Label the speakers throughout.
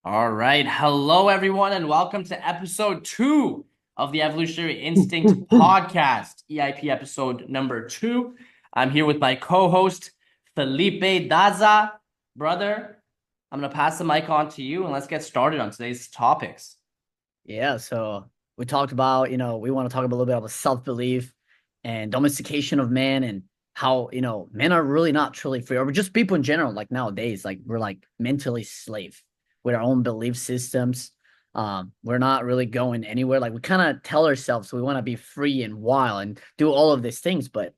Speaker 1: All right. Hello, everyone, and welcome to episode 2 of the Evolutionary Instinct Podcast, EIP episode number 2. I'm here with my co-host, Felipe Daza. Brother, I'm going to pass the mic on to you, and let's get started on today's topics.
Speaker 2: Yeah, so we talked about, we want to talk a little bit about self-belief and domestication of man and how, men are really not truly free, or just people in general, like nowadays, like we're like mentally slave with our own belief systems. We're not really going anywhere. Like we kind of tell ourselves we want to be free and wild and do all of these things, but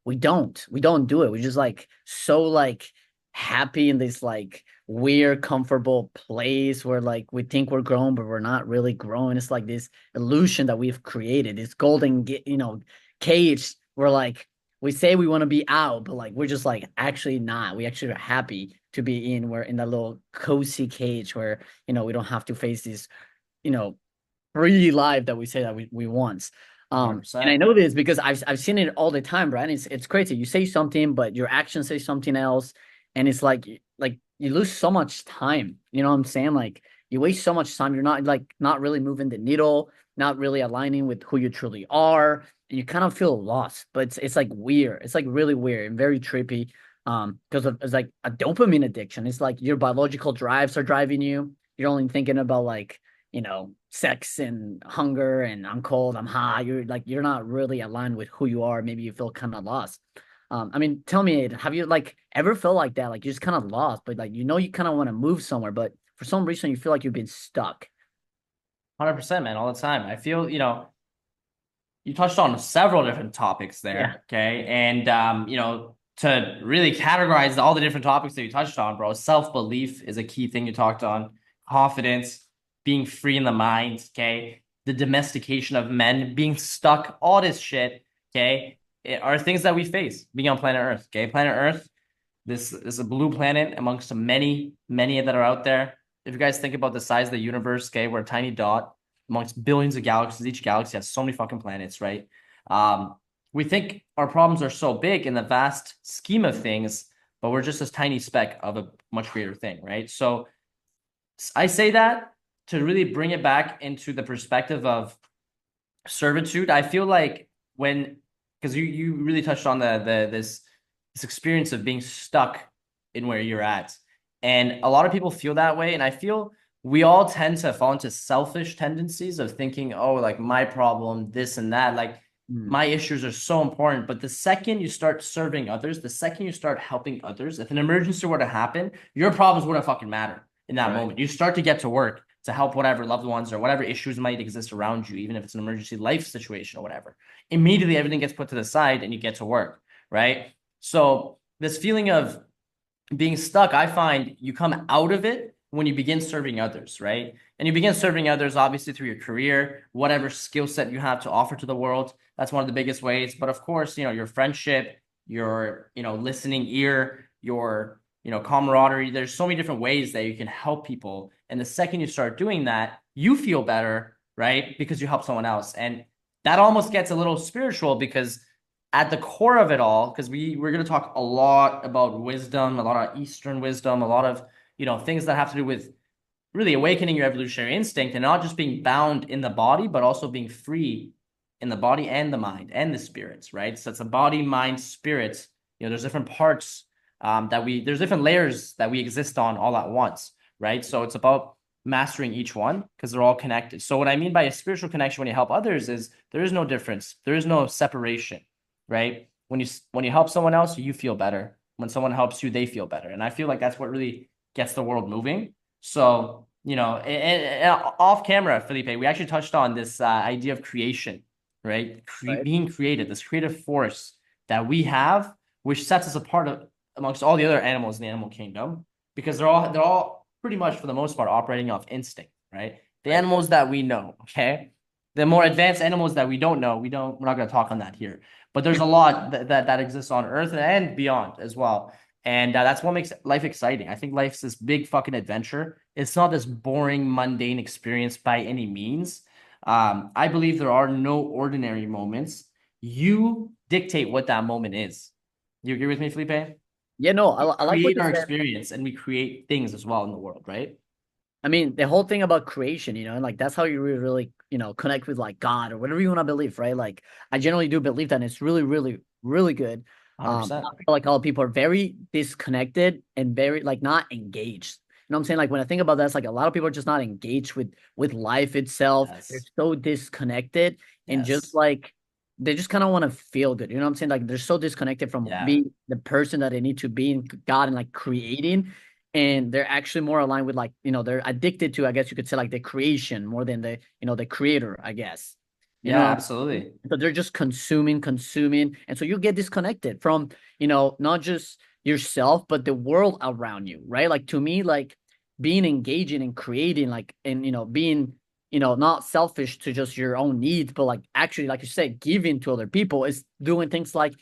Speaker 2: we don't. We don't do it. We're just like so like happy in this like weird, comfortable place where like we think we're grown, but we're not really growing. It's like this illusion that we've created, this golden, cage where like we say we want to be out, but like we're just like actually not. We actually are happy to be in. We're in that little cozy cage where, we don't have to face this, you know, free life that we say that we want. And I
Speaker 1: 100%.
Speaker 2: know this because I've seen it all the time, Brian. It's crazy. You say something, but your actions say something else, and it's like you lose so much time. You know what I'm saying? Like you waste so much time. You're not really moving the needle, not really aligning with who you truly are, and you kind of feel lost. But it's like weird. It's like really weird and very trippy. Because it's like a dopamine addiction. It's like your biological drives are driving you. You're only thinking about like sex and hunger and I'm cold, I'm hot. You're not really aligned with who you are. Maybe you feel kind of lost. I mean, tell me, Aiden, have you like ever felt like that? Like you're just kind of lost, but like you kind of want to move somewhere, but for some reason you feel like you've been stuck.
Speaker 1: 100%, man, all the time. I feel, you touched on several different topics
Speaker 2: Yeah.
Speaker 1: there, okay? And to really categorize all the different topics that you touched on, bro, self-belief is a key thing you talked on. Confidence, being free in the mind, okay? The domestication of men, being stuck, all this shit, okay, are things that we face being on planet Earth, okay? Planet Earth, this is a blue planet amongst many, many that are out there. If you guys think about the size of the universe, okay, we're a tiny dot amongst billions of galaxies. Each galaxy has so many fucking planets, right? Um, we think our problems are so big in the vast scheme of things, but we're just this tiny speck of a much greater thing, right? So I say that to really bring it back into the perspective of servitude. I feel like when because you really touched on this experience of being stuck in where you're at. And a lot of people feel that way. And I feel we all tend to fall into selfish tendencies of thinking, oh, like my problem, this and that. Like
Speaker 2: Mm,
Speaker 1: my issues are so important. But the second you start serving others, the second you start helping others, if an emergency were to happen, your problems wouldn't fucking matter in that
Speaker 2: right.
Speaker 1: moment. You start to get to work to help whatever loved ones or whatever issues might exist around you, even if it's an emergency life situation or whatever. Immediately, everything gets put to the side and you get to work, right? So, this feeling of being stuck, I find you come out of it when you begin serving others, right? And you begin serving others, obviously, through your career, whatever skill set you have to offer to the world. That's one of the biggest ways. But of course, your friendship, your, listening ear, your, camaraderie. There's so many different ways that you can help people. And the second you start doing that, you feel better, right? Because you help someone else. And that almost gets a little spiritual because at the core of it all, because we're going to talk a lot about wisdom, a lot of Eastern wisdom, a lot of things that have to do with really awakening your evolutionary instinct and not just being bound in the body, but also being free in the body and the mind and the spirits, right? So it's a body, mind, spirit. There's different parts there's different layers that we exist on all at once, right? So it's about mastering each one because they're all connected. So what I mean by a spiritual connection when you help others is there is no difference, there is no separation, right? When you help someone else, you feel better. When someone helps you, they feel better. And I feel like that's what really gets the world moving. So, off camera, Felipe, we actually touched on this idea of creation, right?
Speaker 2: Right.
Speaker 1: Being created, this creative force that we have, which sets us apart amongst all the other animals in the animal kingdom, because they're all pretty much for the most part operating off instinct, right? The
Speaker 2: Right.
Speaker 1: animals that we know, okay? The more advanced animals that we don't know, we're not going to talk on that here. But there's a lot that exists on Earth and beyond as well. And that's what makes life exciting. I think life's this big fucking adventure. It's not this boring, mundane experience by any means. I believe there are no ordinary moments. You dictate what that moment is. You agree with me, Felipe?
Speaker 2: Yeah, no,
Speaker 1: We
Speaker 2: I like what
Speaker 1: create
Speaker 2: you
Speaker 1: our
Speaker 2: said.
Speaker 1: experience and we create things as well in the world, right?
Speaker 2: I mean, the whole thing about creation, and like that's how you really, really, connect with like God or whatever you want to believe, right? Like I generally do believe that, and it's really, really, really good. I
Speaker 1: 100%.
Speaker 2: feel like all people are very disconnected and very like not engaged. You know what I'm saying? Like when I think about that, it's like a lot of people are just not engaged with life itself. They're
Speaker 1: Yes.
Speaker 2: so disconnected and just
Speaker 1: Yes.
Speaker 2: like they just kind of want to feel good. You know what I'm saying? Like they're so disconnected from
Speaker 1: Yeah.
Speaker 2: being the person that they need to be in God and like creating, and they're actually more aligned with like they're addicted to, I guess you could say, like the creation more than the creator, I guess. you
Speaker 1: Yeah,
Speaker 2: know
Speaker 1: absolutely.
Speaker 2: so they're just consuming, and so you get disconnected from not just yourself but the world around you, right? Like to me, like being engaging and creating, like, and being not selfish to just your own needs, but like actually, like you said, giving to other people is doing things like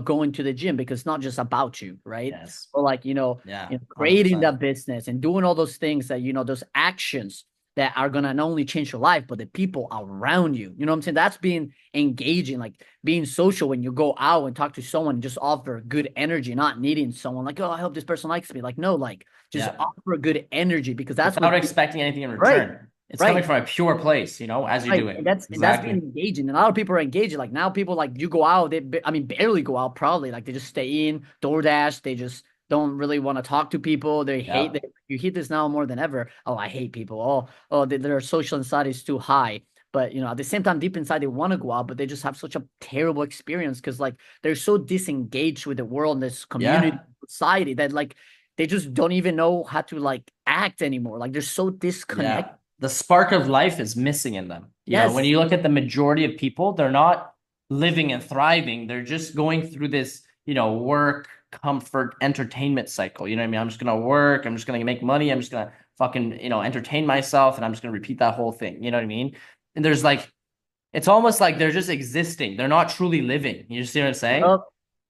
Speaker 2: going to the gym, because it's not just about you, right?
Speaker 1: Yes.
Speaker 2: Or like
Speaker 1: Yeah.
Speaker 2: creating
Speaker 1: 100%.
Speaker 2: that business and doing all those things that those actions that are gonna not only change your life but the people around you. You know what I'm saying? That's being engaging, like being social. When you go out and talk to someone and just offer good energy, not needing someone like, oh, I hope this person likes me. Like, no, like just
Speaker 1: Yeah.
Speaker 2: offer good energy, because that's
Speaker 1: Without
Speaker 2: what
Speaker 1: expecting anything in
Speaker 2: right,
Speaker 1: return. It's coming
Speaker 2: right.
Speaker 1: from a pure place, as you
Speaker 2: Right,
Speaker 1: do
Speaker 2: and
Speaker 1: it.
Speaker 2: that's being
Speaker 1: Exactly.
Speaker 2: engaging, and a lot of people are engaging. Like now, people like you go out, I mean, barely go out. Probably like they just stay in DoorDash. They just don't really want to talk to people. They hate
Speaker 1: Yeah.
Speaker 2: that. You hear this now more than ever. Oh, I hate people. Oh, their social anxiety is too high. But at the same time, deep inside, they want to go out, but they just have such a terrible experience because like they're so disengaged with the world and this community
Speaker 1: Yeah.
Speaker 2: society that like they just don't even know how to like act anymore. Like they're so disconnected.
Speaker 1: Yeah. The spark of life is missing in them. When
Speaker 2: Yes.
Speaker 1: you look at the majority of people, they're not living and thriving. They're just going through this, work, comfort, entertainment cycle. You know what I mean? I'm just gonna work, I'm just gonna make money, I'm just gonna fucking, entertain myself, and I'm just gonna repeat that whole thing. You know what I mean? And there's like, it's almost like they're just existing. They're not truly living. You see what I'm saying?
Speaker 2: Yup.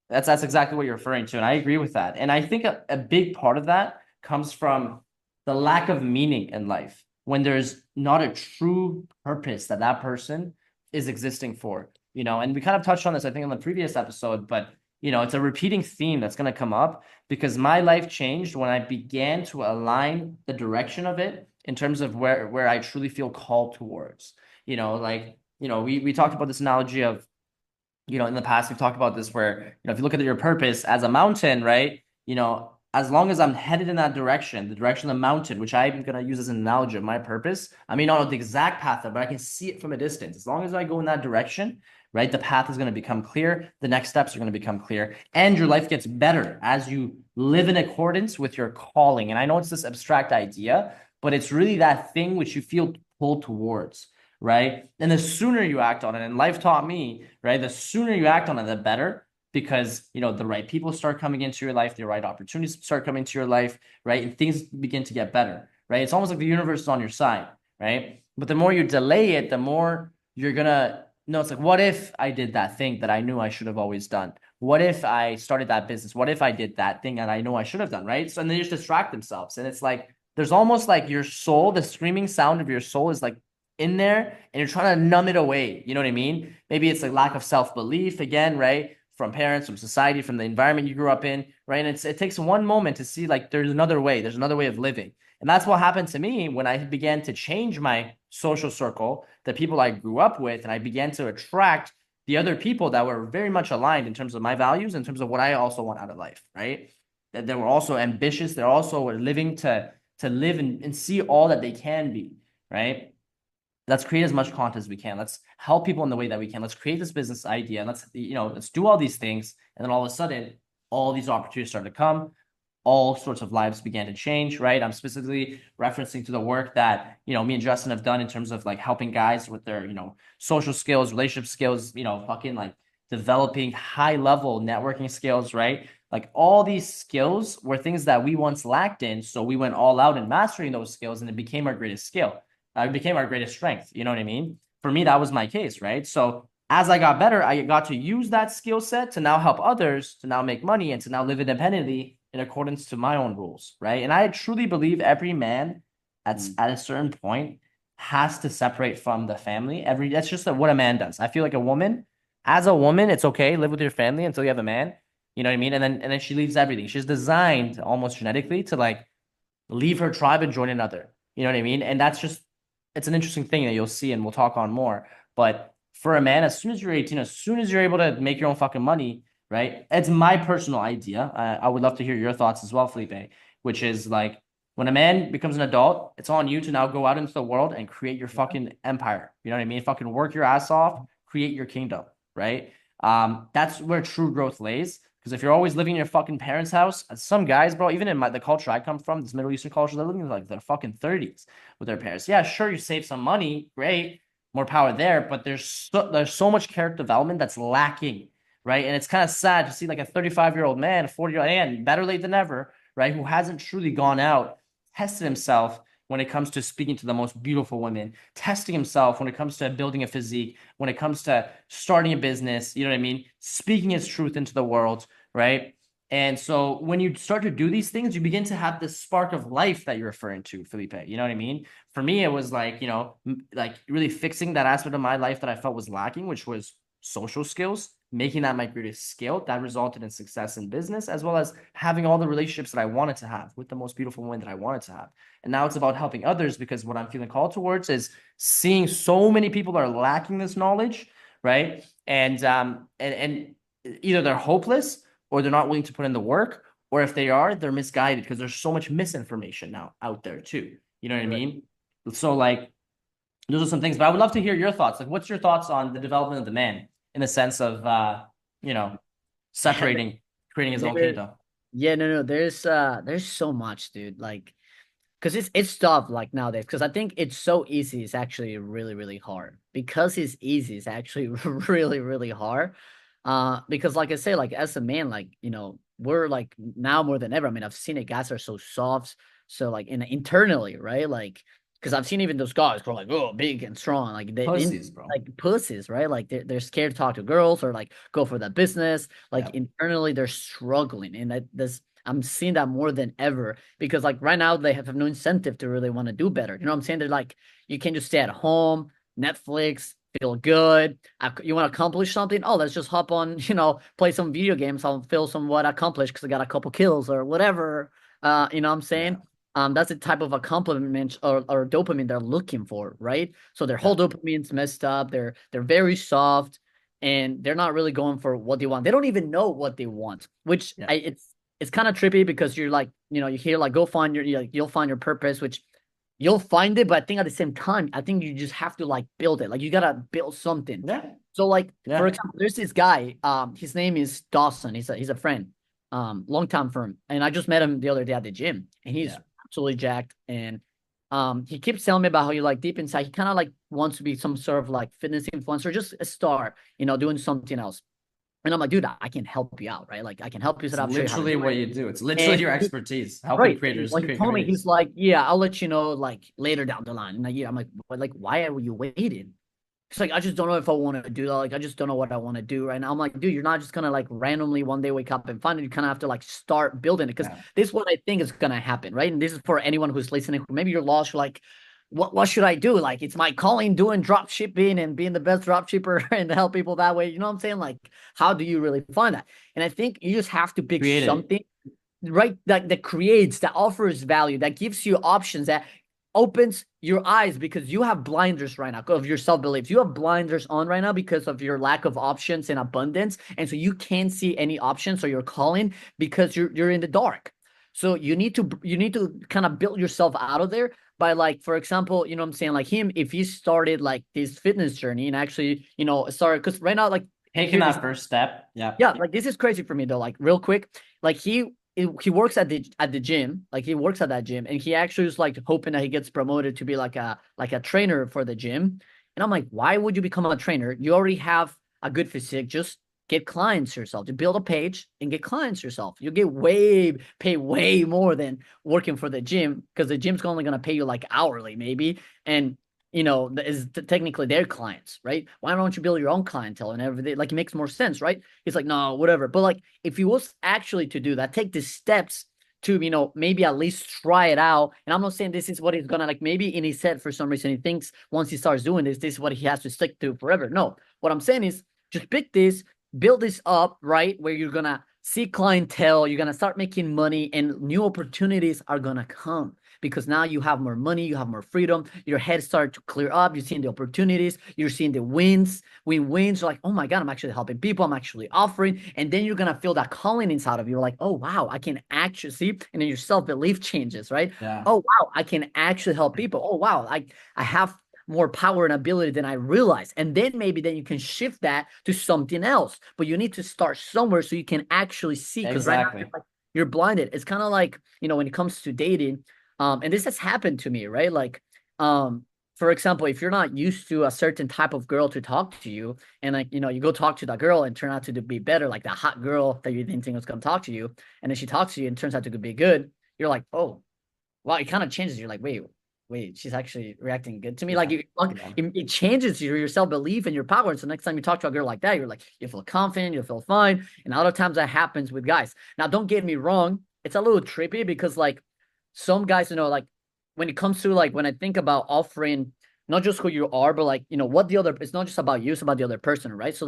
Speaker 1: That's exactly what you're referring to, and I agree with that. And I think a big part of that comes from the lack of meaning in life when there's not a true purpose that that person is existing for. And we kind of touched on this, I think, in the previous episode, but it's a repeating theme that's going to come up because my life changed when I began to align the direction of it in terms of where I truly feel called towards. Like, we talked about this analogy of in the past we've talked about this where, if you look at your purpose as a mountain, right? As long as I'm headed in that direction, the direction of the mountain, which I'm going to use as an analogy of my purpose, I may not know the exact path of, but I can see it from a distance. As long as I go in that direction, right, the path is going to become clear. The next steps are going to become clear, and your life gets better as you live in accordance with your calling. And I know it's this abstract idea, but it's really that thing which you feel pulled towards, right? And the sooner you act on it, and life taught me, right? The sooner you act on it, the better, because the right people start coming into your life, the right opportunities start coming to your life, right? And things begin to get better, right? It's almost like the universe is on your side, right? But the more you delay it, the more you're gonna no, it's like, what if I did that thing that I knew I should have always done? What if I started that business? What if I did that thing that I know I should have done, right? So and they just distract themselves. And it's like there's almost like your soul, the screaming sound of your soul is like in there and you're trying to numb it away. You know what I mean? Maybe it's like lack of self-belief again, right? From parents, from society, from the environment you grew up in, right? And it takes one moment to see like there's another way, there's another way of living. And that's what happened to me when I began to change my social circle, the people I grew up with, and I began to attract the other people that were very much aligned in terms of my values, in terms of what I also want out of life, right? That they were also ambitious, they're also living to live and see all that they can be, right? Let's create as much content as we can. Let's help people in the way that we can. Let's create this business idea. And let's do all these things. And then all of a sudden, all these opportunities started to come. All sorts of lives began to change, right? I'm specifically referencing to the work that, me and Justin have done in terms of like helping guys with their, social skills, relationship skills, fucking like developing high level networking skills, right? Like all these skills were things that we once lacked in. So we went all out in mastering those skills and it became our greatest skill. It became our greatest strength. You know what I mean? For me, that was my case, right? So as I got better, I got to use that skill set to now help others, to now make money, and to now live independently in accordance to my own rules, right? And I truly believe every man at a certain point has to separate from the family. That's just what a man does. I feel like a woman, as a woman, it's okay, live with your family until you have a man. You know what I mean? And then she leaves everything. She's designed almost genetically to like leave her tribe and join another. You know what I mean? And that's just, it's an interesting thing that you'll see and we'll talk on more. But for a man, as soon as you're 18, as soon as you're able to make your own fucking money, right? It's my personal idea. I would love to hear your thoughts as well, Felipe, which is like when a man becomes an adult, it's on you to now go out into the world and create your fucking empire. You know what I mean? Fucking work your ass off, create your kingdom, right? That's where true growth lays. Because if you're always living in your fucking parents' house, some guys, bro, even in the culture I come from, this Middle Eastern culture, they're living like their fucking 30s with their parents. Yeah, sure, you save some money, great, more power there, but there's so much character development that's lacking, right? And it's kind of sad to see like a 35-year-old man, a 40-year-old man, better late than never, right, who hasn't truly gone out, tested himself when it comes to speaking to the most beautiful women, testing himself when it comes to building a physique, when it comes to starting a business, you know what I mean? Speaking his truth into the world, right? And so when you start to do these things, you begin to have this spark of life that you're referring to, Felipe. You know what I mean? For me, it was like, like really fixing that aspect of my life that I felt was lacking, which was social skills, making that my greatest skill. That resulted in success in business, as well as having all the relationships that I wanted to have with the most beautiful women that I wanted to have. And now it's about helping others because what I'm feeling called towards is seeing so many people are lacking this knowledge, right? And either they're hopeless or they're not willing to put in the work, or if they are, they're misguided because there's so much misinformation now out there too. You know what I mean? So like those are some things, but I would love to hear your thoughts. Like, what's your thoughts on the development of the man in the sense of you know, separating, creating his own
Speaker 2: There,
Speaker 1: kingdom?
Speaker 2: yeah, no, there's so much, dude. Like, because it's tough like nowadays. Because I think it's so easy. It's actually really, really hard. Because it's easy, it's actually really, really hard. Because like I say, like as a man, like we're like now more than ever. I mean, I've seen it. Guys are so soft, so like internally, right? Like, because I've seen even those guys who are like, oh, big and strong, like
Speaker 1: Pussies, bro.
Speaker 2: like pussies, right? Like they're scared to talk to girls or like go for that business. Like
Speaker 1: Yeah.
Speaker 2: internally, they're struggling, and this I'm seeing that more than ever because like right now they have no incentive to really want to do better. You know what I'm saying? They're like, you can't just stay at home, Netflix, feel good. You want to accomplish something? Oh, let's just hop on, play some video games. I'll feel somewhat accomplished because I got a couple kills or whatever. You know what I'm
Speaker 1: Yeah.
Speaker 2: saying? That's the type of accomplishment or dopamine they're looking for, right? So their
Speaker 1: Yeah.
Speaker 2: whole dopamine's messed up. They're very soft and they're not really going for what they want. They don't even know what they want, which
Speaker 1: Yeah.
Speaker 2: it's kind of trippy because you're like, you hear like go find you'll find your purpose, which you'll find it, but I think at the same time, I think you just have to like build it. Like you gotta build something.
Speaker 1: Yeah.
Speaker 2: So like for
Speaker 1: Yeah.
Speaker 2: example, there's this guy, his name is Dawson. He's a friend, long time firm. And I just met him the other day at the gym and he's
Speaker 1: Yeah.
Speaker 2: absolutely jacked. And he keeps telling me about how he like deep inside, he kind of like wants to be some sort of like fitness influencer, just a star, doing something else. And I'm like, dude, I can help you out, right? Like I can help you
Speaker 1: It's
Speaker 2: set up, show you how to
Speaker 1: literally
Speaker 2: do
Speaker 1: what
Speaker 2: it.
Speaker 1: you do. It's literally
Speaker 2: And
Speaker 1: your expertise, helping
Speaker 2: right. And
Speaker 1: creators
Speaker 2: when he
Speaker 1: create
Speaker 2: told me, he's
Speaker 1: communities.
Speaker 2: like, yeah, I'll let you know like later down the line. And I'm like, what, like, why are you waiting? It's like, I just don't know if I want to do that. Like, I just don't know what I want to do right now. I'm like, dude, you're not just gonna like randomly one day wake up and find it. You kind of have to like start building it because
Speaker 1: Yeah.
Speaker 2: this is what I think is gonna happen, right? And this is for anyone who's listening. Maybe you're lost. You're like, what should I do? Like, it's my calling doing drop shipping and being the best drop shipper and help people that way. You know what I'm saying? Like, how do you really find that? And I think you just have to pick
Speaker 1: Create it.
Speaker 2: something right that creates, that offers value, that gives you options, that opens your eyes because you have blinders right now of your self-beliefs. You have blinders on right now because of your lack of options and abundance, and so you can't see any options or you're calling because you're in the dark. So you need to kind of build yourself out of there by, like, for example, you know what I'm saying, like him, if he started like this fitness journey and actually started, because right now, like,
Speaker 1: Taking
Speaker 2: here this,
Speaker 1: that first step. Yeah.
Speaker 2: yeah, like this is crazy for me though. Like real quick, like he works at the gym, like he works at that gym, and he actually is like hoping that he gets promoted to be like a trainer for the gym. And I'm like, why would you become a trainer? You already have a good physique. Just get clients yourself. To build a page and get clients yourself. You pay way more than working for the gym because the gym's only gonna pay you like hourly maybe, and is technically their clients, right? Why don't you build your own clientele and everything? Like, it makes more sense, right? He's like, no, whatever. But like, if he was actually to do that, take the steps to, maybe at least try it out. And I'm not saying this is what he's gonna, like, maybe in his head for some reason he thinks once he starts doing this is what he has to stick to forever. No, what I'm saying is just pick this, build this up, right? Where you're gonna see clientele, you're gonna start making money, and new opportunities are gonna come. because now you have more money, you have more freedom, your head start to clear up, you're seeing the opportunities, you're seeing the wins, you're like, oh my God, I'm actually helping people, I'm actually offering. And then you're gonna feel that calling inside of you. You're like, oh wow, I can actually see, and then your self-belief changes, right?
Speaker 1: Yeah.
Speaker 2: Oh wow, I can actually help people. Oh wow, I have more power and ability than I realized. And then maybe then you can shift that to something else. But you need to start somewhere so you can actually see. Because right now
Speaker 1: Exactly.
Speaker 2: you're blinded. It's kind of like, when it comes to dating, and this has happened to me, right? Like, for example, if you're not used to a certain type of girl to talk to you, and like, you go talk to that girl and turn out to be better, like that hot girl that you didn't think was gonna talk to you, and then she talks to you and turns out to be good, you're like, oh, wow, it kind of changes. You're like, wait, she's actually reacting good to me. Like,
Speaker 1: Yeah.
Speaker 2: it,
Speaker 1: Yeah.
Speaker 2: it changes your self belief and your power. And so next time you talk to a girl like that, you're like, you feel confident, you feel fine. And a lot of times that happens with guys. Now, don't get me wrong, it's a little trippy because like some guys, like when it comes to like when I think about offering not just who you are, but like what the other. It's not just about you, it's about the other person, right? So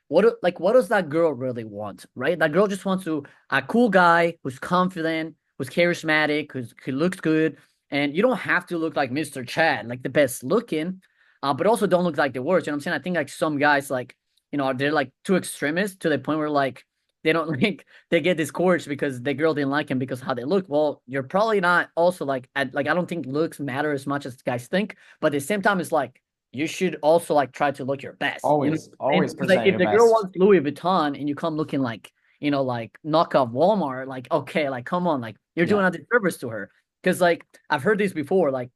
Speaker 2: what does that girl really want, right? That girl just wants a cool guy who's confident, who's charismatic, who looks good, and you don't have to look like Mr. Chad, like the best looking, but also don't look like the worst. You know what I'm saying? I think like some guys like they're like too extremist to the point where like they don't like they get discouraged because the girl didn't like him because of how they look. Well, you're probably not also like I don't think looks matter as much as guys think, but at the same time, it's like you should also like try to look your best. You know
Speaker 1: Always,
Speaker 2: what I'm saying?
Speaker 1: always
Speaker 2: Because like
Speaker 1: present
Speaker 2: if
Speaker 1: your
Speaker 2: the girl
Speaker 1: best.
Speaker 2: wants Louis Vuitton and you come looking like like knockoff Walmart, like okay, like come on, like you're
Speaker 1: Yeah.
Speaker 2: doing a disservice to her. Because like I've heard this before, like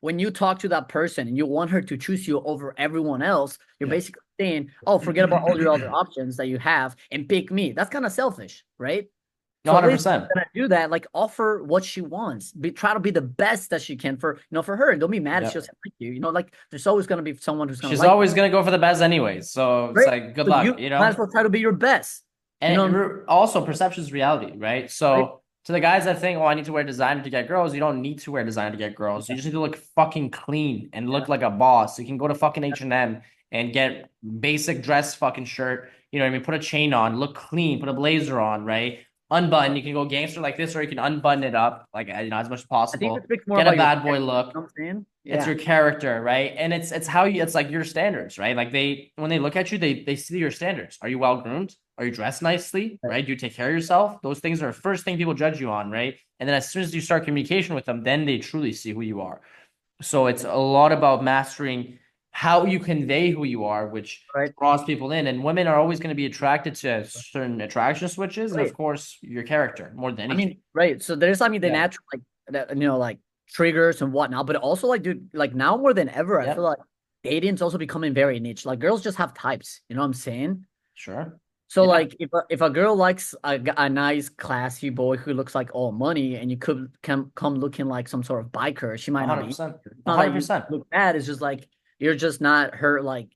Speaker 2: when you talk to that person and you want her to choose you over everyone else, you're
Speaker 1: Yeah.
Speaker 2: basically saying, "Oh, forget about all your other options that you have and pick me." That's kind of selfish, right?
Speaker 1: No,
Speaker 2: So at least
Speaker 1: 100%.
Speaker 2: when I do that, like offer what she wants. Try to be the best that she can for for her. Don't be mad if she
Speaker 1: Yeah.
Speaker 2: doesn't like you. Like there's always gonna be someone who's gonna
Speaker 1: She's
Speaker 2: like
Speaker 1: always gonna go for the best anyways. So
Speaker 2: you,
Speaker 1: it's
Speaker 2: right?
Speaker 1: like good
Speaker 2: So
Speaker 1: luck,
Speaker 2: you might as well try to be your best. You know,
Speaker 1: And also perception is reality, right?
Speaker 2: right?
Speaker 1: So to the guys that think, oh, I need to wear designer to get girls, you don't need to wear designer to get girls. You
Speaker 2: Yeah,
Speaker 1: just need to look fucking clean and
Speaker 2: yeah,
Speaker 1: look like a boss. You can go to fucking H&M and get basic dress fucking shirt. You know what I mean? Put a chain on, look clean, put a blazer on, right? Unbutton. You can go gangster like this, or you can unbutton it up, like as much as
Speaker 2: I think it
Speaker 1: possible.
Speaker 2: speaks more
Speaker 1: Get a
Speaker 2: about your
Speaker 1: bad boy
Speaker 2: character. You
Speaker 1: look.
Speaker 2: know what I'm saying?
Speaker 1: It's
Speaker 2: Yeah,
Speaker 1: your character, right? And it's how you it's like your standards, right? Like when they look at you, they see your standards. Are you well groomed? Are you dressed nicely?
Speaker 2: right.
Speaker 1: Right? Do you take care of yourself? Those things are the first thing people judge you on, right? And then as soon as you start communication with them, then they truly see who you are. So it's a lot about mastering how you convey who you are, which
Speaker 2: Right.
Speaker 1: draws people in. And women are always going to be attracted to certain attraction switches, and
Speaker 2: Right.
Speaker 1: of course, your character more than
Speaker 2: I
Speaker 1: anything.
Speaker 2: mean, right. So there's, the
Speaker 1: Yeah.
Speaker 2: natural, like, like triggers and whatnot, but also, like, dude, like now more than ever, I feel
Speaker 1: Yep.
Speaker 2: like dating's also becoming very niche. Like, girls just have types. You know what I'm saying?
Speaker 1: Sure.
Speaker 2: So,
Speaker 1: Yeah.
Speaker 2: like, if a girl likes a nice, classy boy who looks like all money, and you could come looking like some sort of biker, she might not be.
Speaker 1: 100%.
Speaker 2: It's not that you
Speaker 1: 100%.
Speaker 2: look bad. It's just like you're just not her, like,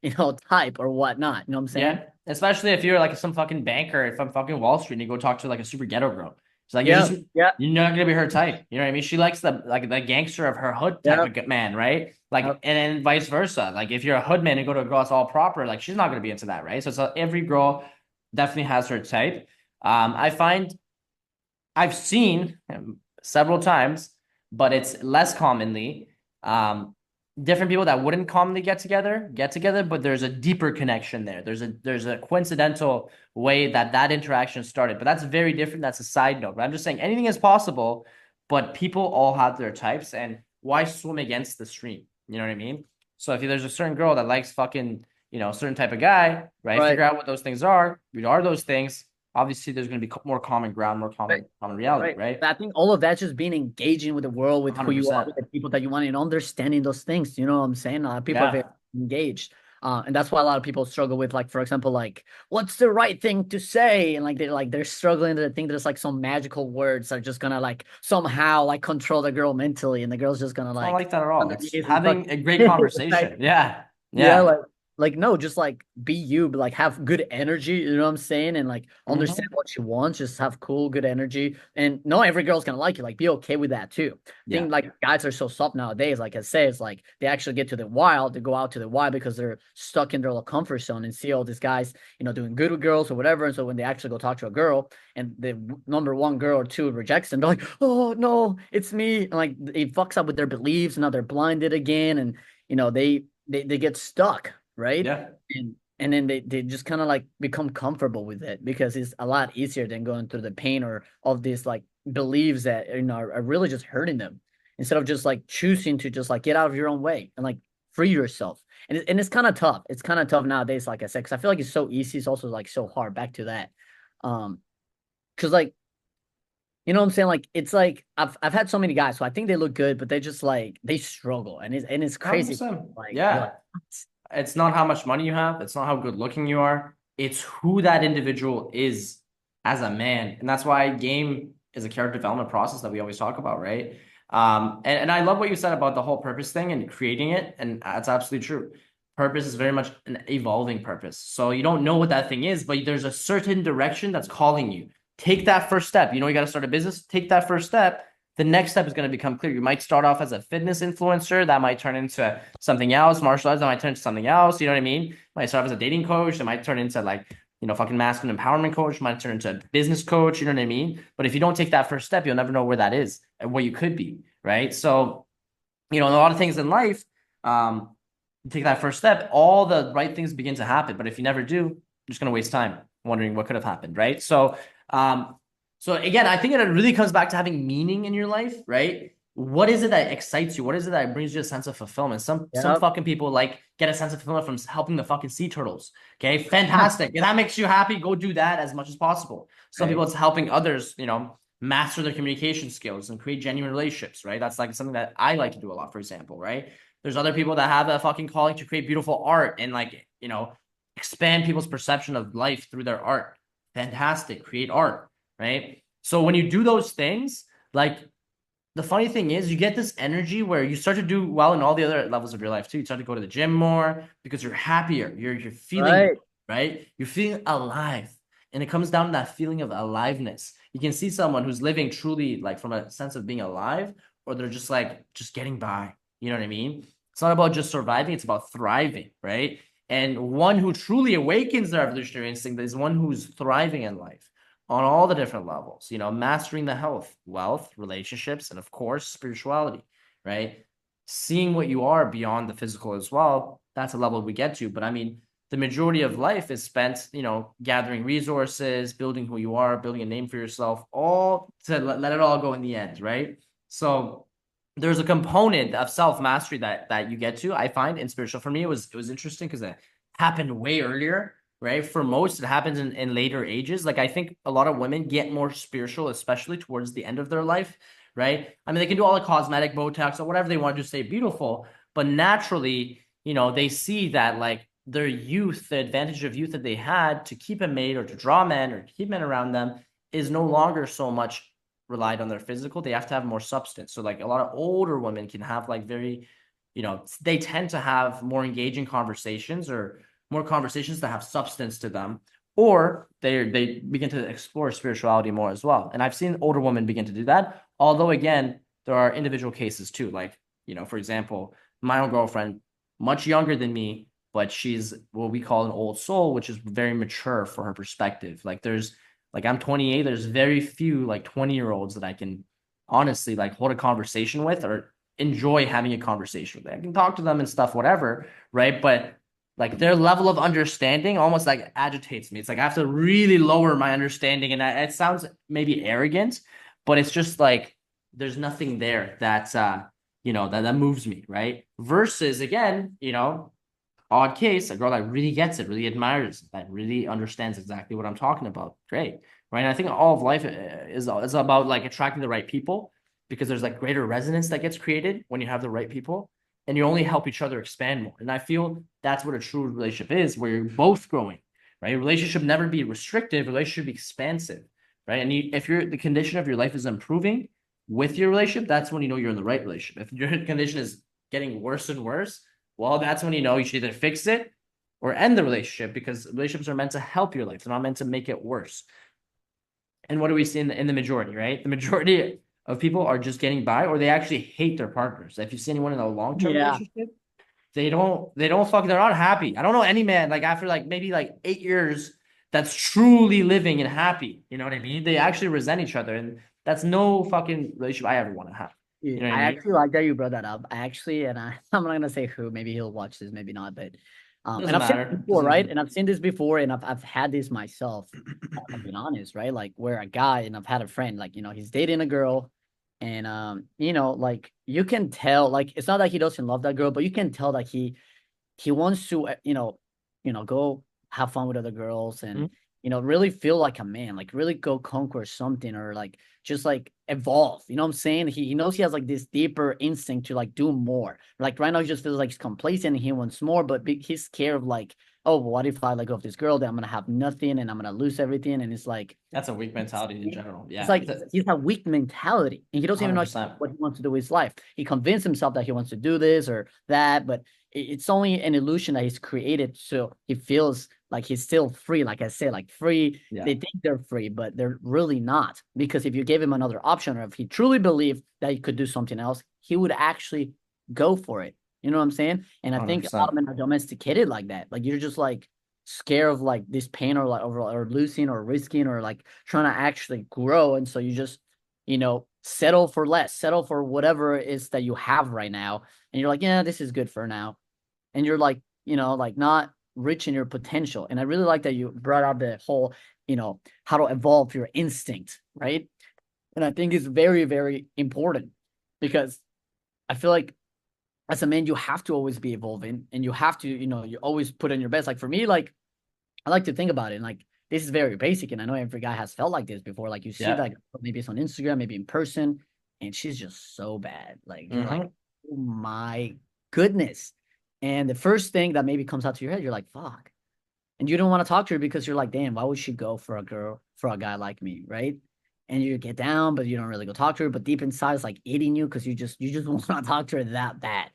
Speaker 2: type or whatnot. You know what I'm saying?
Speaker 1: Yeah, especially if you're like some fucking banker from fucking Wall Street and you go talk to like a super ghetto girl. It's like
Speaker 2: Yeah. Yeah.
Speaker 1: you're not gonna be her type. You know what I mean? She likes the gangster of her hood type
Speaker 2: Yeah.
Speaker 1: of man, right? Like
Speaker 2: Yeah.
Speaker 1: and then vice versa. Like if you're a hood man and go to a girl that's all proper, like she's not gonna be into that, right? So it's every girl definitely has her type. I find I've seen several times, but it's less commonly. Different people that wouldn't commonly get together, but there's a deeper connection there. There's a coincidental way that interaction started, but that's very different. That's a side note. But I'm just saying anything is possible, but people all have their types, and why swim against the stream? You know what I mean? So if there's a certain girl that likes fucking, a certain type of guy, right?
Speaker 2: Right.
Speaker 1: Figure out what those things are. What are those things? Obviously, there's going to be more common ground, more
Speaker 2: Right.
Speaker 1: common reality,
Speaker 2: Right.
Speaker 1: right?
Speaker 2: But I think all of that's just being engaging with the world, with who you are,
Speaker 1: 100%.
Speaker 2: with the people that you want, and understanding those things. You know what I'm saying? People are very
Speaker 1: Yeah.
Speaker 2: engaged. And that's why a lot of people struggle with, like, for example, like, what's the right thing to say? And they're struggling to think there's like some magical words that are just gonna like somehow like control the girl mentally, and the girl's just gonna
Speaker 1: It's not
Speaker 2: like
Speaker 1: like that at all. It's
Speaker 2: underneath and
Speaker 1: having
Speaker 2: fucking
Speaker 1: a great
Speaker 2: like,
Speaker 1: conversation. Yeah.
Speaker 2: yeah,
Speaker 1: Yeah.
Speaker 2: like like no, just like be you, but like have good energy, you know what I'm saying? And like understand
Speaker 1: Mhm.
Speaker 2: what you want, just have cool, good energy. And not every girl's gonna like you. Like be okay with that too. I
Speaker 1: Yeah.
Speaker 2: think like guys are so soft nowadays, like I say, it's like they actually get to the wild, they go out to the wild because they're stuck in their little comfort zone and see all these guys, doing good with girls or whatever. And so when they actually go talk to a girl and the number one girl or two rejects them, they're like, oh no, it's me. And like it fucks up with their beliefs, and now they're blinded again. And they get stuck, right?
Speaker 1: Yeah.
Speaker 2: And then they just kind of like become comfortable with it because it's a lot easier than going through the pain or of these like beliefs that are really just hurting them instead of just like choosing to just like get out of your own way and like free yourself. And it's kind of tough. It's kind of tough nowadays, like I said, because I feel like it's so easy. It's also like so hard. Back to that, because like what I'm saying? Like it's like I've had so many guys, so I think they look good, but they just like they struggle, and it's crazy.
Speaker 1: 100%.
Speaker 2: Like you're
Speaker 1: Yeah.
Speaker 2: like, what?
Speaker 1: It's not how much money you have. It's not how good looking you are. It's who that individual is as a man. And that's why game is a character development process that we always talk about, right? And I love what you said about the whole purpose thing and creating it. And that's absolutely true. Purpose is very much an evolving purpose. So you don't know what that thing is, but there's a certain direction that's calling you. Take that first step. You got to start a business. Take that first step. The next step is going to become clear. You might start off as a fitness influencer. That might turn into something else. Martial arts, that might turn into something else. You know what I mean? Might start off as a dating coach. It might turn into like, fucking masculine empowerment coach. Might turn into a business coach. You know what I mean? But if you don't take that first step, you'll never know where that is and where you could be. Right. So, in a lot of things in life, you take that first step, all the right things begin to happen. But if you never do, you're just going to waste time wondering what could have happened. Right. So again, I think it really comes back to having meaning in your life, right? What is it that excites you? What is it that brings you a sense of fulfillment? Some
Speaker 2: Yep.
Speaker 1: fucking people like get a sense of fulfillment from helping the fucking sea turtles. Okay, fantastic. If that makes you happy, go do that as much as possible. Some people
Speaker 2: Right.
Speaker 1: it's helping others, master their communication skills and create genuine relationships, right? That's like something that I like to do a lot, for example, right? There's other people that have a fucking calling to create beautiful art and like, expand people's perception of life through their art. Fantastic. Create art, right? So when you do those things, like the funny thing is you get this energy where you start to do well in all the other levels of your life too. You start to go to the gym more because you're happier. You're feeling
Speaker 2: Right.
Speaker 1: right. You're feeling alive. And it comes down to that feeling of aliveness. You can see someone who's living truly like from a sense of being alive, or they're just like just getting by. You know what I mean? It's not about just surviving, it's about thriving, right? And one who truly awakens their evolutionary instinct is one who's thriving in life on all the different levels, mastering the health, wealth, relationships, and of course, spirituality, right? Seeing what you are beyond the physical as well. That's a level we get to. But I mean, the majority of life is spent, gathering resources, building who you are, building a name for yourself, all to let it all go in the end, right? So there's a component of self-mastery that you get to. I find in spiritual. For me, it was interesting because it happened way earlier, right? For most, it happens in later ages. Like I think a lot of women get more spiritual, especially towards the end of their life, right? I mean, they can do all the cosmetic Botox or whatever they want to stay beautiful, but naturally, they see that like their youth, the advantage of youth that they had to keep a mate or to draw men or to keep men around them is no longer so much relied on their physical. They have to have more substance. So like a lot of older women can have like very, they tend to have more engaging conversations or more conversations that have substance to them, or they begin to explore spirituality more as well. And I've seen older women begin to do that. Although again, there are individual cases too. Like, for example, my own girlfriend, much younger than me, but she's what we call an old soul, which is very mature for her perspective. Like I'm 28, there's very few like 20-year-olds that I can honestly like hold a conversation with or enjoy having a conversation with. I can talk to them and stuff, whatever, right? But like their level of understanding almost like agitates me. It's like I have to really lower my understanding, and it sounds maybe arrogant, but it's just like there's nothing there that's that moves me, right? Versus again, odd case, a girl that really gets it, really admires, that really understands exactly what I'm talking about. Great, right? And I think all of life is about like attracting the right people because there's like greater resonance that gets created when you have the right people, and you only help each other expand more. And I feel that's what a true relationship is, where you're both growing, right? Relationship never be restrictive, relationship be expansive, right? And if the condition of your life is improving with your relationship, that's when you know you're in the right relationship. If your condition is getting worse and worse, well, that's when you know you should either fix it or end the relationship, because relationships are meant to help your life. They're not meant to make it worse. And what do we see in the majority, right? The majority of people are just getting by, or they actually hate their partners. If you see anyone in a long-term
Speaker 2: Yeah.
Speaker 1: relationship, they're not happy. I don't know any man like after like maybe like 8 years that's truly living and happy. You know what I mean? They actually resent each other, and that's no fucking relationship I ever want to have.
Speaker 2: Yeah,
Speaker 1: You know what I
Speaker 2: I
Speaker 1: mean?
Speaker 2: actually like that you brought that up. I actually, and I'm not gonna say who. Maybe he'll watch this, maybe not. But and
Speaker 1: Doesn't
Speaker 2: I've seen it
Speaker 1: matter.
Speaker 2: before,
Speaker 1: Doesn't
Speaker 2: right?
Speaker 1: even.
Speaker 2: And I've seen this before, and I've had this myself. I'm being honest, right? Like where a guy, and I've had a friend, like he's dating a girl, and like you can tell, like it's not that he doesn't love that girl, but you can tell that he wants to go have fun with other girls
Speaker 1: Mhm.
Speaker 2: and really feel like a man, like really go conquer something, or like just like evolve, you know what I'm saying? He knows he has like this deeper instinct to like do more. Like right now he just feels like he's complacent and he wants more, but he's scared of like, oh, what if I let go of this girl, then I'm gonna have nothing and I'm gonna lose everything. And it's like
Speaker 1: That's a weak mentality in general.
Speaker 2: it's
Speaker 1: Yeah.
Speaker 2: like he's a weak mentality and he doesn't even know
Speaker 1: 100%.
Speaker 2: what he wants to do with his life. He convinced himself that he wants to do this or that, but it's only an illusion that he's created. So he feels like he's still free. Like I said, like free.
Speaker 1: Yeah.
Speaker 2: They think they're free, but they're really not. Because if you gave him another option, or if he truly believed that he could do something else, he would actually go for it. You know what I'm saying? And I think a lot
Speaker 1: 100%.
Speaker 2: of men are domesticated like that. Like you're just like scared of like this pain or like or losing or risking or like trying to actually grow. And so you just, settle for less, settle for whatever it is that you have right now. And you're like, yeah, this is good for now. And you're like, like not reaching your potential. And I really like that you brought up the whole, how to evolve your instinct, right? And I think it's very, very important because I feel like as a man, you have to always be evolving and you have to, you always put in your best. Like for me, like I like to think about it. And like this is very basic. And I know every guy has felt like this before. Like you see
Speaker 1: Yeah.
Speaker 2: that maybe it's on Instagram, maybe in person, and she's just so bad. Like you're like,
Speaker 1: Hmm.
Speaker 2: oh my goodness. And the first thing that maybe comes out to your head, you're like, fuck. And you don't want to talk to her because you're like, damn, why would she go for a guy like me, right? And you get down, but you don't really go talk to her. But deep inside, it's like eating you because you just want to talk to her that bad.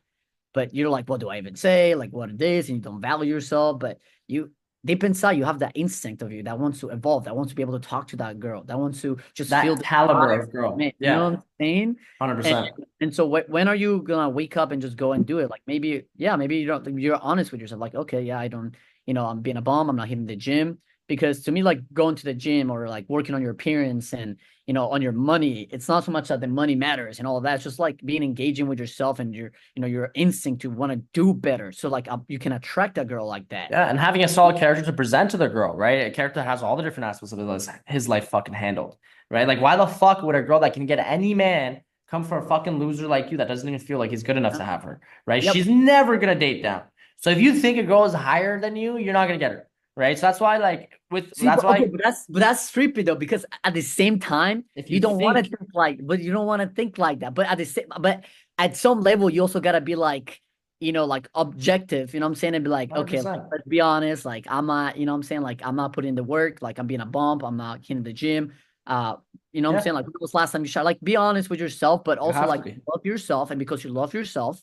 Speaker 2: But you're like, what do I even say? Like what it is, and you don't value yourself. But you deep inside, you have that instinct of you that wants to evolve, that wants to be able to talk to that girl, that wants to just feel
Speaker 1: That
Speaker 2: the
Speaker 1: caliber
Speaker 2: fire.
Speaker 1: of girl.
Speaker 2: Man, you know
Speaker 1: Yeah.
Speaker 2: what I'm saying? And
Speaker 1: 100%.
Speaker 2: and so when are you gonna wake up and just go and do it? Like maybe, yeah, maybe you're honest with yourself. Like, okay, yeah, I don't, I'm being a bum. I'm not hitting the gym. Because to me, like going to the gym or like working on your appearance and on your money, it's not so much that the money matters and all of that. It's just like being engaging with yourself and your instinct to want to do better. So like you can attract a girl like that.
Speaker 1: Yeah, and having a solid character to present to the girl, right? A character that has all the different aspects of his life fucking handled, right? Like, why the fuck would a girl that can get any man come for a fucking loser like you that doesn't even feel like he's good enough to have her, right?
Speaker 2: Yep.
Speaker 1: She's never gonna date down. So if you think a girl is higher than you, you're not gonna get her, right? So that's why, like,
Speaker 2: See,
Speaker 1: that's
Speaker 2: but okay,
Speaker 1: why
Speaker 2: but that's creepy though, because at the same time,
Speaker 1: if
Speaker 2: you
Speaker 1: you
Speaker 2: don't want to
Speaker 1: think
Speaker 2: think like, but you don't want to think like that. But at some level, you also gotta be like, like objective. You know what I'm saying? And be like, okay, like,
Speaker 1: 100%,
Speaker 2: let's be honest. Like, I'm not, you know what I'm saying? Like, I'm not putting the work. Like, I'm being a bump. I'm not hitting the gym. You know what I'm
Speaker 1: yeah,
Speaker 2: saying? Like, when was the last time you shot? Like, be honest with yourself, but
Speaker 1: you
Speaker 2: also
Speaker 1: have to
Speaker 2: like
Speaker 1: be.
Speaker 2: love yourself. And because you love yourself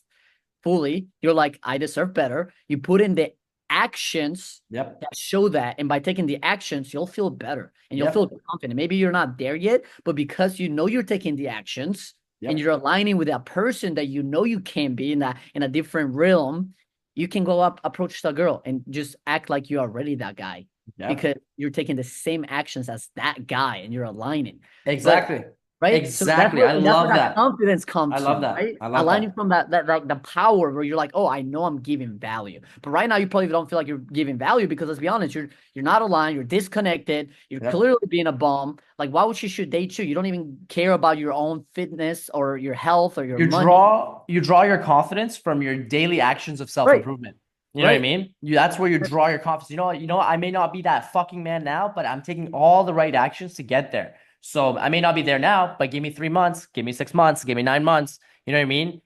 Speaker 2: fully, you're like, I deserve better. You put in the actions
Speaker 1: Yep,
Speaker 2: that show that. And by taking the actions, you'll feel better and you'll feel
Speaker 1: yep,
Speaker 2: confident. Maybe you're not there yet, but because you're taking the actions and
Speaker 1: yep,
Speaker 2: you're aligning with that person that you can be in a different realm, you can go up, approach the girl and just act like you're already that guy
Speaker 1: yep.
Speaker 2: because you're taking the same actions as that guy and you're aligning. But
Speaker 1: Exactly,
Speaker 2: right? So that's
Speaker 1: exactly.
Speaker 2: where
Speaker 1: I
Speaker 2: that's where
Speaker 1: love
Speaker 2: that
Speaker 1: that.
Speaker 2: confidence
Speaker 1: I
Speaker 2: comes
Speaker 1: love
Speaker 2: from,
Speaker 1: that.
Speaker 2: right?
Speaker 1: I love
Speaker 2: Aligning
Speaker 1: that.
Speaker 2: from that like the power where you're like, oh, I know I'm giving value. But right now you probably don't feel like you're giving value because let's be honest, you're not aligned, you're disconnected, you're
Speaker 1: Yep.
Speaker 2: clearly being a bum. Like, why would she should date you? You don't even care about your own fitness or your health or your money.
Speaker 1: You draw your confidence from your daily actions of
Speaker 2: Right,
Speaker 1: self-improvement. You know what I
Speaker 2: right.
Speaker 1: mean? That's where you draw your confidence. You know what? I may not be that fucking man now, but I'm taking all the right actions to get there. So I may not be there now, but give me 3 months, give me 6 months, give me 9 months. You know what I mean?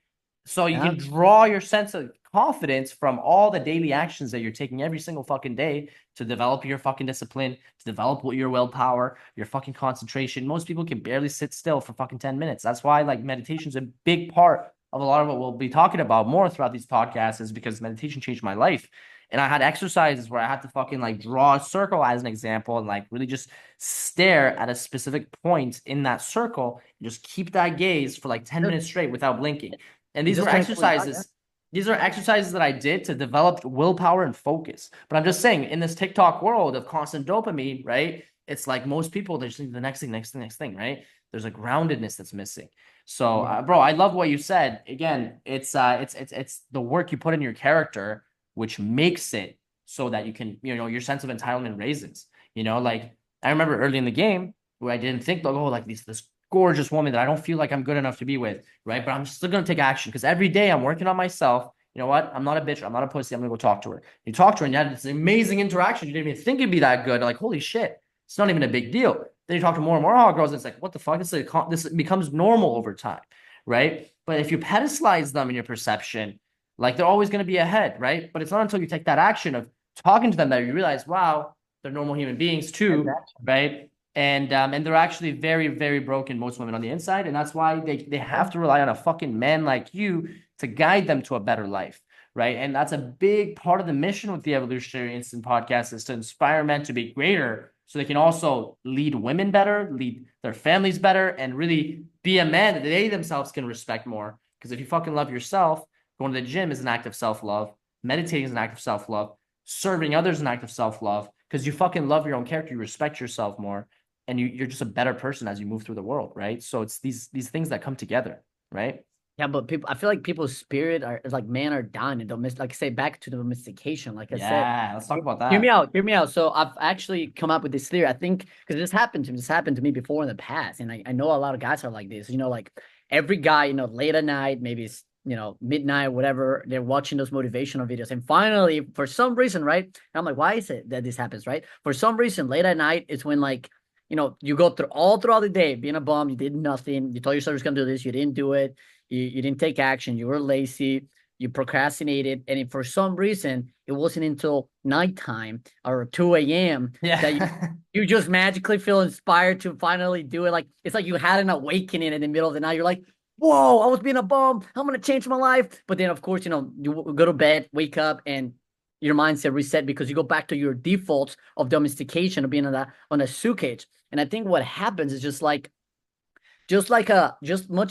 Speaker 1: So you
Speaker 2: Yeah.
Speaker 1: can draw your sense of confidence from all the daily actions that you're taking every single fucking day to develop your fucking discipline, to develop your willpower, your fucking concentration. Most people can barely sit still for fucking 10 minutes. That's why like meditation is a big part of a lot of what we'll be talking about more throughout these podcasts is because meditation changed my life. And I had exercises where I had to fucking like draw a circle as an example and like really just stare at a specific point in that circle and just keep that gaze for like 10 minutes straight without blinking. And
Speaker 2: You
Speaker 1: these were
Speaker 2: just can't pull it out, yeah.
Speaker 1: exercises. These are exercises that I did to develop willpower and focus. But I'm just saying, in this TikTok world of constant dopamine, right? It's like most people, they're just the next thing, next thing, next thing, right? There's a groundedness that's missing. So,
Speaker 2: Yeah.
Speaker 1: bro, I love what you said. Again, it's the work you put in your character, which makes it so that you can, your sense of entitlement raises. Like I remember early in the game where I didn't think, like, oh, like this gorgeous woman that I don't feel like I'm good enough to be with, right? But I'm still gonna take action because every day I'm working on myself. You know what? I'm not a bitch. I'm not a pussy. I'm gonna go talk to her. You talk to her and you had this amazing interaction. You didn't even think it'd be that good. Like, holy shit, it's not even a big deal. Then you talk to more and more hot girls, and it's like, what the fuck? This becomes normal over time, right? But if you pedestalize them in your perception, like they're always going to be ahead, right? But it's not until you take that action of talking to them that you realize, wow, they're normal human beings too, right? And they're actually very, very broken, most women on the inside, and that's why they have to rely on a fucking man like you to guide them to a better life, right? And that's a big part of the mission with the Evolutionary Instinct Podcast is to inspire men to be greater so they can also lead women better, lead their families better, and really be a man that they themselves can respect more. Because if you fucking love yourself, going to the gym is an act of self-love, meditating is an act of self-love, serving others is an act of self-love, because you fucking love your own character, you respect yourself more, and you're just a better person as you move through the world, right? So it's these things that come together, right?
Speaker 2: Yeah, but I feel like people's spirit are like men are dying and like say back to the domestication. Like I said,
Speaker 1: Yeah, let's talk about
Speaker 2: hear me
Speaker 1: that.
Speaker 2: out, hear me out. So I've actually come up with this theory. I think because this happened to me before in the past, and I know a lot of guys are like this. Like every guy, late at night, maybe it's midnight, whatever. They're watching those motivational videos, and finally, for some reason, right? And I'm like, why is it that this happens, right? For some reason, late at night is when like you go through all throughout the day being a bum, you did nothing, you told yourself you're gonna do this, you didn't do it, you didn't take action, you were lazy, you procrastinated, and if for some reason it wasn't until nighttime or 2 a.m. that
Speaker 1: Yeah.
Speaker 2: you just magically feel inspired to finally do it. Like it's like you had an awakening in the middle of the night. You're like, whoa, I was being a bum, I'm gonna change my life. But then of course, you go to bed, wake up, and your mindset reset because you go back to your defaults of domestication of being on a zoo cage. And I think what happens is just much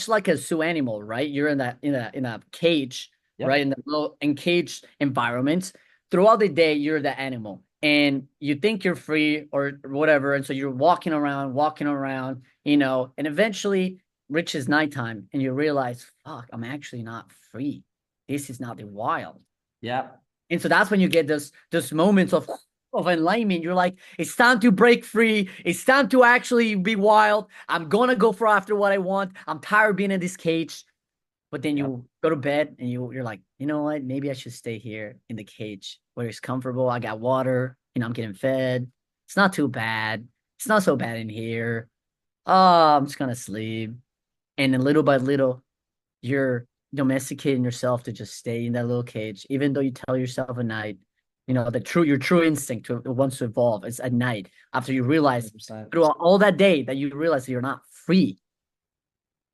Speaker 2: like a zoo animal, right? You're in a cage, right?
Speaker 1: Yep.
Speaker 2: In the low encaged environment. Throughout the day, you're the animal. And you think you're free or whatever. And so you're walking around, and eventually reaches nighttime and you realize, fuck, I'm actually not free. This is not the wild.
Speaker 1: Yep.
Speaker 2: And so that's when you get those moments of enlightenment. You're like, it's time to break free. It's time to actually be wild. I'm gonna go for after what I want. I'm tired of being in this cage. But then
Speaker 1: Yep.
Speaker 2: you go to bed and you're like, you know what? Maybe I should stay here in the cage where it's comfortable. I got water. I'm getting fed. It's not too bad. It's not so bad in here. Oh, I'm just gonna sleep. And then little by little, you're domesticating yourself to just stay in that little cage, even though you tell yourself at night, your true instinct wants to evolve. It's at night after you realize
Speaker 1: 100%.
Speaker 2: throughout all that day that you realize that you're not free,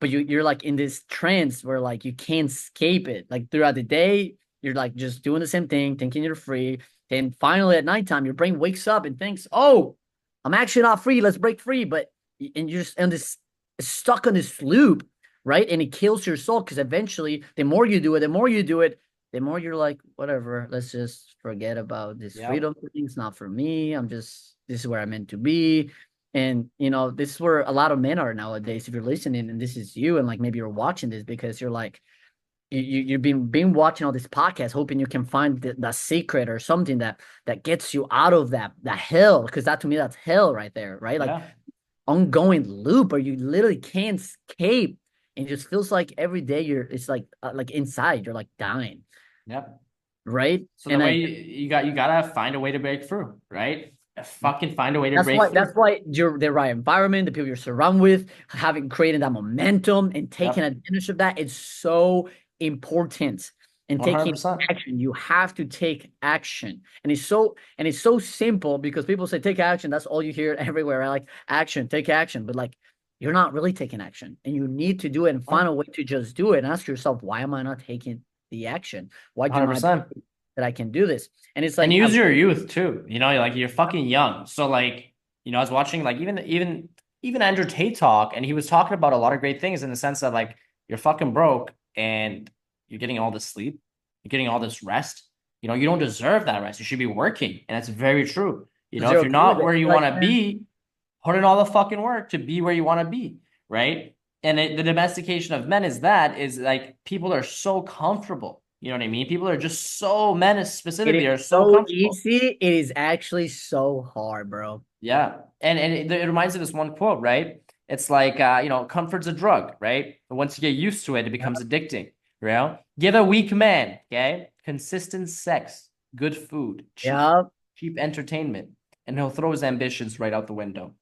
Speaker 2: but you're like in this trance where like you can't escape it. Like throughout the day, you're like just doing the same thing, thinking you're free. Then finally at nighttime, your brain wakes up and thinks, "Oh, I'm actually not free. Let's break free." And you're just in this stuck on this loop, right? And it kills your soul because eventually, the more you do it, the more you're like, whatever. Let's just forget about this
Speaker 1: Yep.
Speaker 2: freedom thing. It's not for me. This is where I'm meant to be. And this is where a lot of men are nowadays. If you're listening and this is you, and like maybe you're watching this because you're like you've been watching all this podcast, hoping you can find the secret or something that gets you out of that hell. Because that to me, that's hell right there, right? Like
Speaker 1: Yeah.
Speaker 2: ongoing loop where you literally can't escape, and it just feels like every day it's like inside you're like dying,
Speaker 1: Yep.
Speaker 2: right?
Speaker 1: So the
Speaker 2: And
Speaker 1: way
Speaker 2: I
Speaker 1: you gotta find a way to break through, right? Fucking find a way to
Speaker 2: That's
Speaker 1: break
Speaker 2: why
Speaker 1: through.
Speaker 2: that's why you're the right environment, the people you're surrounded with, having created that momentum and taking
Speaker 1: Yep.
Speaker 2: advantage of that is so important. And taking
Speaker 1: 100%.
Speaker 2: action, you have to take action. And it's so simple because people say take action. That's all you hear everywhere. I like action, take action, but like you're not really taking action. And you need to do it and find a way to just do it and ask yourself, why am I not taking the action? Why do my
Speaker 1: 100%.
Speaker 2: that I can do this. And it's
Speaker 1: And
Speaker 2: like
Speaker 1: use your youth too. Like you're fucking young. So like, I was watching like even Andrew Tate talk, and he was talking about a lot of great things in the sense that like you're fucking broke and you're getting all this sleep, you're getting all this rest. You don't deserve that rest. You should be working. And that's very true. If
Speaker 2: zero
Speaker 1: you're
Speaker 2: agree with
Speaker 1: not
Speaker 2: it.
Speaker 1: where you
Speaker 2: Like,
Speaker 1: want to
Speaker 2: man,
Speaker 1: be, put in all the fucking work to be where you want to be, right? And the domestication of men is like people are so comfortable. You know what I mean? People are just so men
Speaker 2: it
Speaker 1: specifically
Speaker 2: is
Speaker 1: are so
Speaker 2: so
Speaker 1: comfortable.
Speaker 2: easy. It is actually so hard, bro.
Speaker 1: Yeah. And it reminds me of this one quote, right? It's like comfort's a drug, right? And once you get used to it, it becomes addicting. Give a weak man, okay? Consistent sex, good food,
Speaker 2: Yeah,
Speaker 1: cheap entertainment, and he'll throw his ambitions right out the window.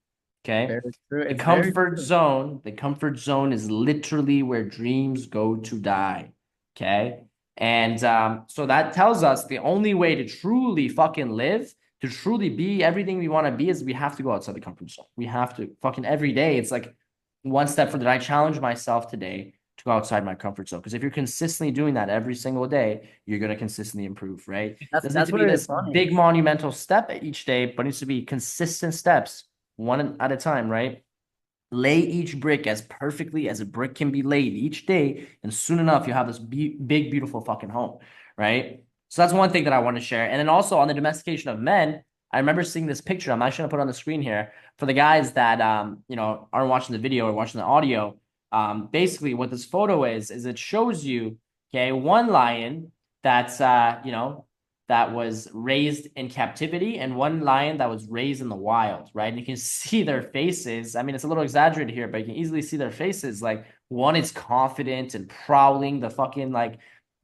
Speaker 1: Okay.
Speaker 2: very true.
Speaker 1: The
Speaker 2: It's very
Speaker 1: comfort
Speaker 2: true.
Speaker 1: zone, the comfort zone is literally where dreams go to die. Okay. And so that tells us the only way to truly fucking live, to truly be everything we want to be, is we have to go outside the comfort zone. We have to fucking every day. It's like one step further. I challenge myself today to go outside my comfort zone. Because if you're consistently doing that every single day, you're going to consistently improve, right? It doesn't need
Speaker 2: That's
Speaker 1: to
Speaker 2: what
Speaker 1: be
Speaker 2: it is
Speaker 1: this
Speaker 2: funny.
Speaker 1: big monumental step each day, but it needs to be consistent steps, one at a time, right? Lay each brick as perfectly as a brick can be laid each day, and soon enough, you'll have this big, beautiful fucking home, right? So that's one thing that I want to share. And then also on the domestication of men, I remember seeing this picture. I'm actually gonna put it on the screen here for the guys that aren't watching the video or watching the audio. Basically, what this photo is it shows you, okay, one lion that's that was raised in captivity and one lion that was raised in the wild, right? And you can see their faces. I mean, it's a little exaggerated here, but you can easily see their faces. Like one is confident and prowling the fucking like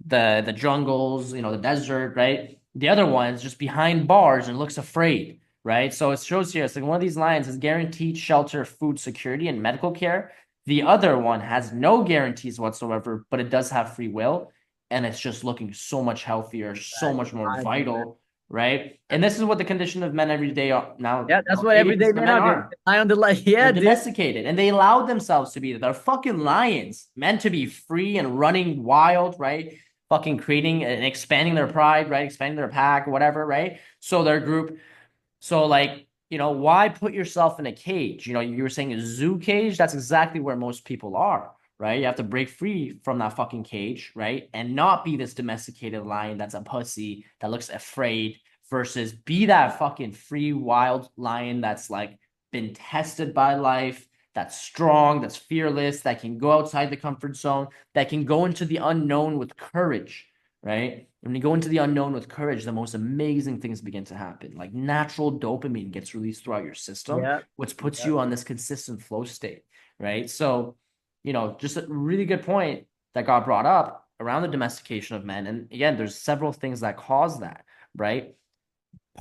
Speaker 1: the jungles, the desert, right? The other one's just behind bars and looks afraid, right? So it shows here, it's like one of these lions is guaranteed shelter, food security, and medical care. The other one has no guarantees whatsoever, but it does have free will, and it's just looking so much healthier, so much more
Speaker 2: I agree, man.
Speaker 1: vital, right? And this is what the condition of men every day are now.
Speaker 2: Yeah, that's what
Speaker 1: 80%
Speaker 2: everyday
Speaker 1: of
Speaker 2: men
Speaker 1: men
Speaker 2: are, dude.
Speaker 1: are.
Speaker 2: I on the like,
Speaker 1: They're
Speaker 2: yeah, dude.
Speaker 1: domesticated, and they allowed themselves to be that. They're fucking lions, meant to be free and running wild, right? Fucking creating and expanding their pride, right? Expanding their pack, whatever, right? So their group. So like, why put yourself in a cage? You were saying a zoo cage. That's exactly where most people are, right? You have to break free from that fucking cage, right? And not be this domesticated lion that's a pussy that looks afraid, versus be that fucking free wild lion that's like been tested by life, that's strong, that's fearless, that can go outside the comfort zone, that can go into the unknown with courage, right? When you go into the unknown with courage, the most amazing things begin to happen. Like natural dopamine gets released throughout your system,
Speaker 2: Yeah,
Speaker 1: which puts
Speaker 2: yeah.
Speaker 1: you on this consistent flow state, right? So, just a really good point that got brought up around the domestication of men. And again, there's several things that cause that, right?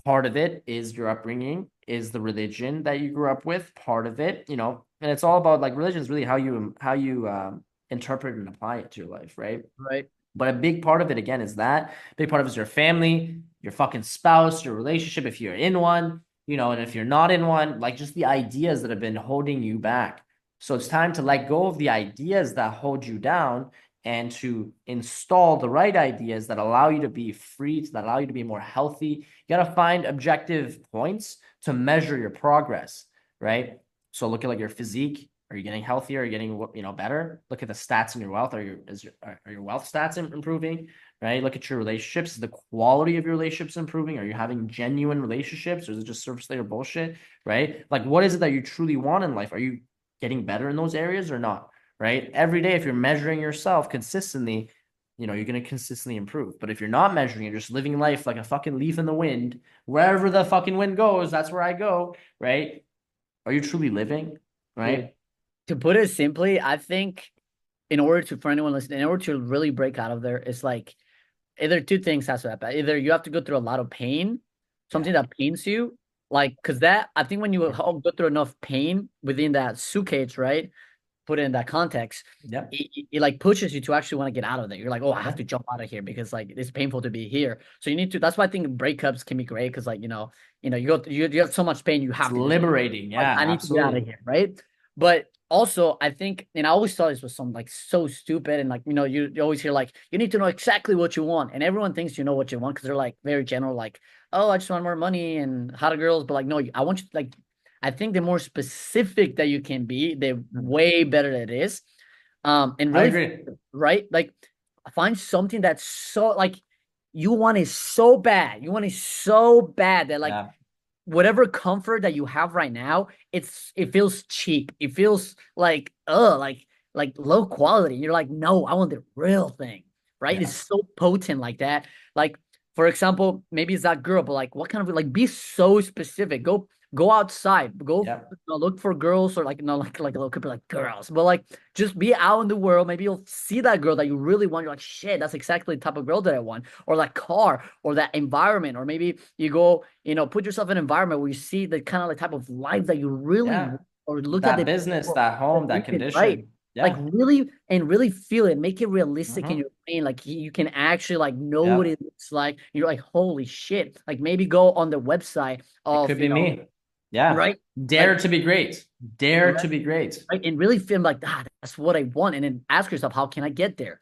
Speaker 1: Part of it is your upbringing, is the religion that you grew up with. Part of it, and it's all about like religion is really how you interpret and apply it to your life, right?
Speaker 2: Right.
Speaker 1: But a big part of it, again, is that a big part of it is your family, your fucking spouse, your relationship, if you're in one, and if you're not in one, like just the ideas that have been holding you back. So it's time to let go of the ideas that hold you down and to install the right ideas that allow you to be free, that allow you to be more healthy. You got to find objective points to measure your progress, right? So look at like your physique. Are you getting healthier? Are you getting better? Look at the stats in your wealth. Are your wealth stats improving? Right. Look at your relationships. Is the quality of your relationships improving? Are you having genuine relationships, or is it just surface layer bullshit? Right. Like, what is it that you truly want in life? Are you getting better in those areas or not? Right. Every day, if you're measuring yourself consistently, you're going to consistently improve. But if you're not measuring, you're just living life like a fucking leaf in the wind, wherever the fucking wind goes, that's where I go. Right. Are you truly living?
Speaker 2: Dude,
Speaker 1: Right.
Speaker 2: to put it simply, I think for anyone listening, in order to really break out of there, it's like either two things has to happen. Either you have to go through a lot of pain,
Speaker 1: Yeah.
Speaker 2: something that pains you, like because that I think when you go through enough pain within that suitcase, right? Put it in that context,
Speaker 1: Yep.
Speaker 2: it like pushes you to actually want to get out of there. You're like, oh, I have
Speaker 1: Yeah.
Speaker 2: to jump out of here because like it's painful to be here. So you need to. That's why I think breakups can be great because like you have so much pain, you
Speaker 1: It's
Speaker 2: have to just
Speaker 1: liberating.
Speaker 2: like
Speaker 1: Yeah,
Speaker 2: I need to get out of
Speaker 1: absolutely.
Speaker 2: here, right? But also, I think, and I always thought this was something like so stupid, and like, you always hear like you need to know exactly what you want, and everyone thinks you know what you want because they're like very general, like, oh, I just want more money and hotter girls, but like, no, I want you like, I think the more specific that you can be, the way better it is. And
Speaker 1: I
Speaker 2: really,
Speaker 1: agree.
Speaker 2: right, like find something that's so like you want it so bad, that like
Speaker 1: Yeah.
Speaker 2: whatever comfort that you have right now, it feels cheap. It feels like like low quality. You're like, no, I want the real thing, right? It's
Speaker 1: Yeah.
Speaker 2: so potent like that. Like, for example, maybe it's that girl, but like what kind of like be so specific. Go outside,
Speaker 1: Yeah.
Speaker 2: look for girls or like no like a little could be like girls, but like just be out in the world. Maybe you'll see that girl that you really want. You're like, shit, that's exactly the type of girl that I want, or that car, or that environment, or maybe you go, put yourself in an environment where you see the kind of like type of life that you really
Speaker 1: Yeah.
Speaker 2: want, or look at
Speaker 1: That
Speaker 2: the
Speaker 1: business,
Speaker 2: people
Speaker 1: that
Speaker 2: that
Speaker 1: home, that
Speaker 2: live it, right?
Speaker 1: condition.
Speaker 2: Like
Speaker 1: Yeah.
Speaker 2: really and really feel it, make it realistic in
Speaker 1: Hmm.
Speaker 2: your brain. Like you can actually like know what
Speaker 1: Yeah.
Speaker 2: it looks like. You're like, holy shit. Like maybe go on the website
Speaker 1: It
Speaker 2: of,
Speaker 1: could be me. Yeah.
Speaker 2: right?
Speaker 1: Dare
Speaker 2: Like,
Speaker 1: to be great. Dare to
Speaker 2: right,
Speaker 1: be great.
Speaker 2: right, and really feel like, that's what I want. And then ask yourself, how can I get there?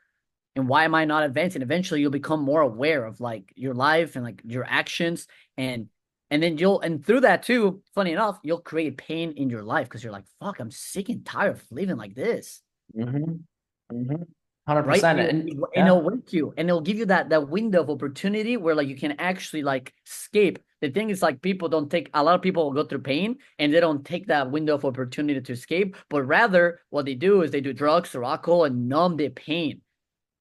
Speaker 2: And why am I not advancing? Eventually you'll become more aware of like your life and like your actions, and then and through that too, funny enough, you'll create pain in your life because you're like, fuck, I'm sick and tired of living like this.
Speaker 1: Mm-hmm. Mm-hmm.
Speaker 2: Right,
Speaker 1: 100%.
Speaker 2: and
Speaker 1: And
Speaker 2: it'll
Speaker 1: yeah.
Speaker 2: wake you, and it'll give you that window of opportunity where like you can actually like escape. The thing is, like, people don't take a lot of people will go through pain and they don't take that window of opportunity to escape, but rather what they do is they do drugs or alcohol and numb their pain.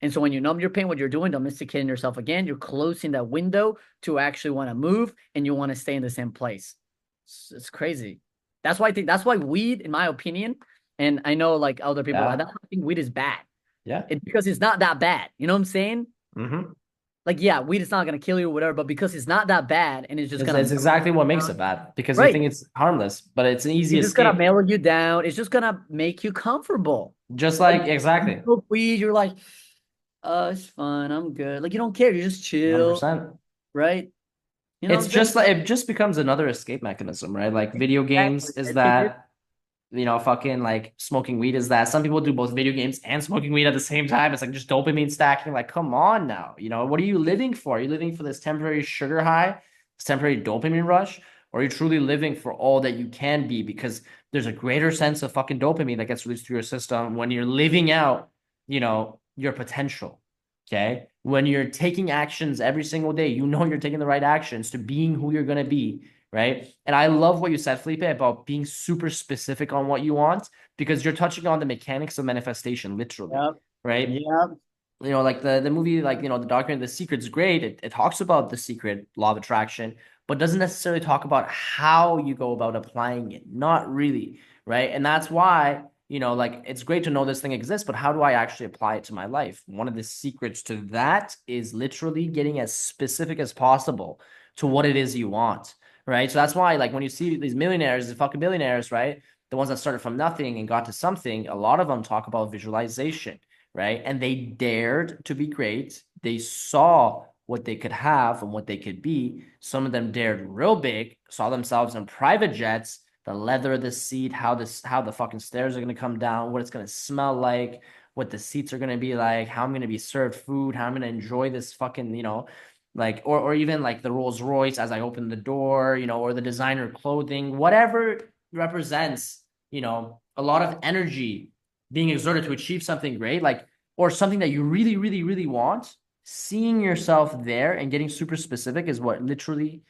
Speaker 2: And so when you numb your pain, what you're doing, domesticating yourself again, you're closing that window to actually want to move, and you want to stay in the same place. It's crazy. That's why I think that's why weed, in my opinion, and I know like other people, I
Speaker 1: Yeah.
Speaker 2: don't think weed is bad.
Speaker 1: Yeah.
Speaker 2: It's because it's not that bad. You know what I'm saying?
Speaker 1: Mm-hmm.
Speaker 2: Like, yeah, weed is not gonna kill you or whatever, but because it's not that bad and it's just
Speaker 1: It's,
Speaker 2: gonna
Speaker 1: it's
Speaker 2: mellow
Speaker 1: exactly what
Speaker 2: you
Speaker 1: makes
Speaker 2: down,
Speaker 1: it bad because you
Speaker 2: right?
Speaker 1: think it's harmless, but it's an easy
Speaker 2: It's just gonna
Speaker 1: escape.
Speaker 2: mellow you down. It's just gonna make you comfortable.
Speaker 1: Just
Speaker 2: Like
Speaker 1: like,
Speaker 2: you
Speaker 1: exactly.
Speaker 2: smoke weed, you're like, it's fine, I'm good. Like you don't care, you just chill,
Speaker 1: 100%.
Speaker 2: right? You know what
Speaker 1: It's
Speaker 2: I'm saying?
Speaker 1: just like, it just becomes another escape mechanism, right? Like video games
Speaker 2: Exactly.
Speaker 1: is
Speaker 2: It
Speaker 1: that, fucking like smoking weed is that. Some people do both video games and smoking weed at the same time. It's like just dopamine stacking. Like, come on now. What are you living for? Are you living for this temporary sugar high, this temporary dopamine rush? Or are you truly living for all that you can be? Because there's a greater sense of fucking dopamine that gets released through your system when you're living out, your potential. Okay. When you're taking actions every single day, you're taking the right actions to being who you're going to be, right? And I love what you said, Felipe, about being super specific on what you want because you're touching on the mechanics of manifestation, literally,
Speaker 2: Yep.
Speaker 1: right?
Speaker 2: Yep.
Speaker 1: Like the movie, like, the documentary, The Secret's great. It talks about the secret law of attraction, but doesn't necessarily talk about how you go about applying it. Not really, right? And that's why, like, it's great to know this thing exists, but how do I actually apply it to my life? One of the secrets to that is literally getting as specific as possible to what it is you want, right? So that's why, like, when you see these millionaires, these fucking billionaires, right? The ones that started from nothing and got to something, a lot of them talk about visualization, right? And they dared to be great. They saw what they could have and what they could be. Some of them dared real big, saw themselves in private jets, the leather of the seat, how the fucking stairs are gonna come down, what it's gonna smell like, what the seats are gonna be like, how I'm gonna be served food, how I'm gonna enjoy this fucking, like, or even like the Rolls Royce as I open the door, or the designer clothing, whatever represents, a lot of energy being exerted to achieve something great, like, or something that you really, really, really want, seeing yourself there and getting super specific is what literally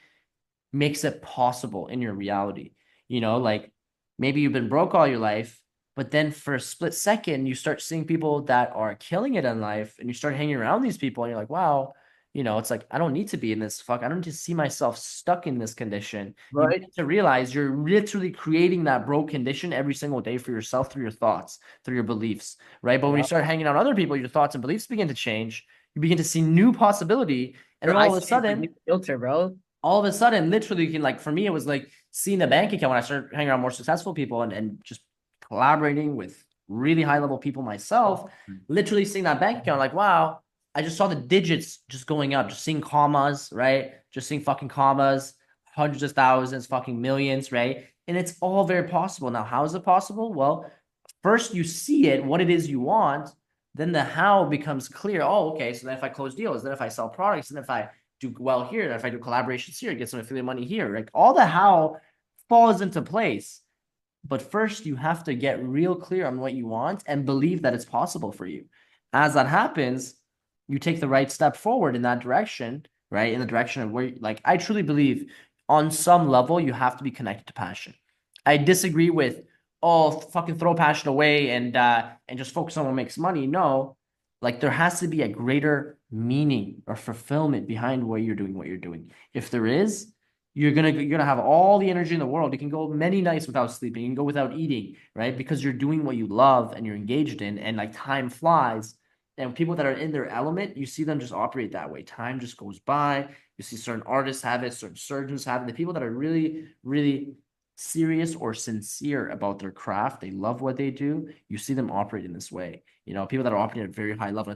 Speaker 1: makes it possible in your reality. Like, maybe you've been broke all your life, but then for a split second, you start seeing people that are killing it in life and you start hanging around these people and you're like, wow, it's like, I don't need to be in this fuck. I don't need to see myself stuck in this condition. You
Speaker 2: Right.
Speaker 1: begin to realize you're literally creating that broke condition every single day for yourself through your thoughts, through your beliefs, right? But when you
Speaker 2: Yep.
Speaker 1: start hanging out with other people, your thoughts and beliefs begin to change. You begin to see new possibility. And
Speaker 2: Your
Speaker 1: then
Speaker 2: eyes change like new filter, bro.
Speaker 1: all of a sudden, literally, you can, like, for me, it was like seeing the bank account when I started hanging around more successful people and just collaborating with really high level people myself, literally seeing that bank account, like, wow, I just saw the digits just going up, just seeing commas, right? Just seeing fucking commas, hundreds of thousands, fucking millions, right? And it's all very possible. Now, how is it possible? Well, first you see it, what it is you want, then the how becomes clear. Oh, okay. So then if I close deals, then if I sell products, then if I do well here, then if I do collaborations here, get some affiliate money here, like all the how falls into place. But first, you have to get real clear on what you want and believe that it's possible for you. As that happens, you take the right step forward in that direction, right? In the direction of where, like, I truly believe on some level, you have to be connected to passion. I disagree with, oh, fucking throw passion away and just focus on what makes money. No, like there has to be a greater meaning or fulfillment behind what you're doing. If there is, you're gonna have all the energy in the world. You can go many nights without sleeping. You can go without eating, right? Because you're doing what you love and you're engaged in, and like time flies. And people that are in their element, you see them just operate that way. Time just goes by. You see certain artists have it, certain surgeons have it. The people that are really, really serious or sincere about their craft, they love what they do. You see them operate in this way. You know, people that are operating at a very high level.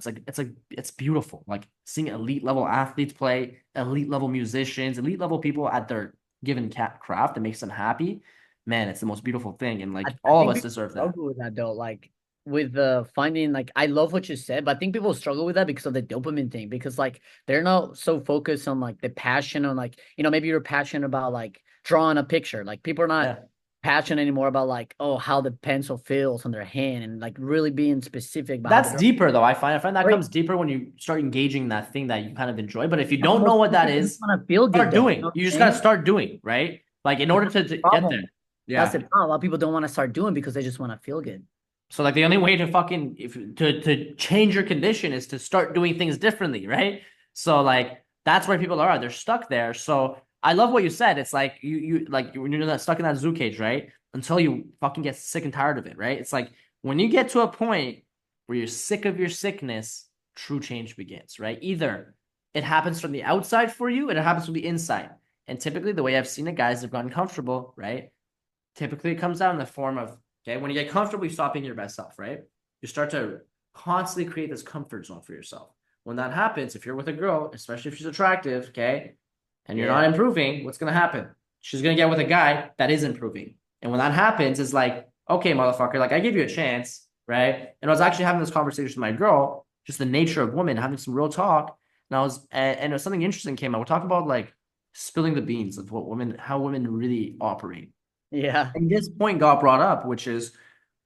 Speaker 1: It's beautiful. Like seeing elite level athletes play, elite level musicians, elite level people at their given craft that makes them happy. Man, it's the most beautiful thing. And like
Speaker 2: I
Speaker 1: all of
Speaker 2: think
Speaker 1: us
Speaker 2: people
Speaker 1: deserve that.
Speaker 2: struggle with that though. Like with the finding, like I love what you said, but I think people struggle with that because of the dopamine thing. Because like they're not so focused on like the passion on like, maybe you're passionate about like drawing a picture. Like people are not
Speaker 1: Yeah.
Speaker 2: passionate anymore about like, oh, how the pencil feels on their hand and like really being specific about how
Speaker 1: That's
Speaker 2: the
Speaker 1: deeper though. I find that
Speaker 2: right.
Speaker 1: comes deeper when you start engaging that thing that you kind of enjoy. But if you
Speaker 2: Yeah, but
Speaker 1: don't know
Speaker 2: most
Speaker 1: what that
Speaker 2: people just
Speaker 1: is,
Speaker 2: want to feel good
Speaker 1: start
Speaker 2: though. You know
Speaker 1: doing.
Speaker 2: what
Speaker 1: You
Speaker 2: I'm
Speaker 1: just gotta
Speaker 2: saying?
Speaker 1: start doing, right? Like in
Speaker 2: But
Speaker 1: order
Speaker 2: that's the
Speaker 1: to get there.
Speaker 2: problem. That's
Speaker 1: Yeah.
Speaker 2: the problem. A lot of people don't want to start doing because they just want to feel good.
Speaker 1: So like the only way to fucking if to change your condition is to start doing things differently, right? So like that's where people are. They're stuck there. So I love what you said. It's like you like when you're not stuck in that zoo cage, right? Until you fucking get sick and tired of it, right? It's like when you get to a point where you're sick of your sickness, true change begins, right? Either it happens from the outside for you, and it happens from the inside. And typically the way I've seen it, guys have gotten comfortable, right? Typically it comes out in the form of, okay, when you get comfortable, you stop being your best self, right? You start to constantly create this comfort zone for yourself. When that happens, if you're with a girl, especially if she's attractive, okay, and you're not improving, what's going to happen? She's going to get with a guy that is improving. And when that happens, it's like, okay, motherfucker, like I give you a chance, right? And I was actually having this conversation with my girl, just the nature of women, having some real talk. And it was something interesting came out. We're talking about like spilling the beans of how women really operate.
Speaker 2: Yeah.
Speaker 1: And this point got brought up, which is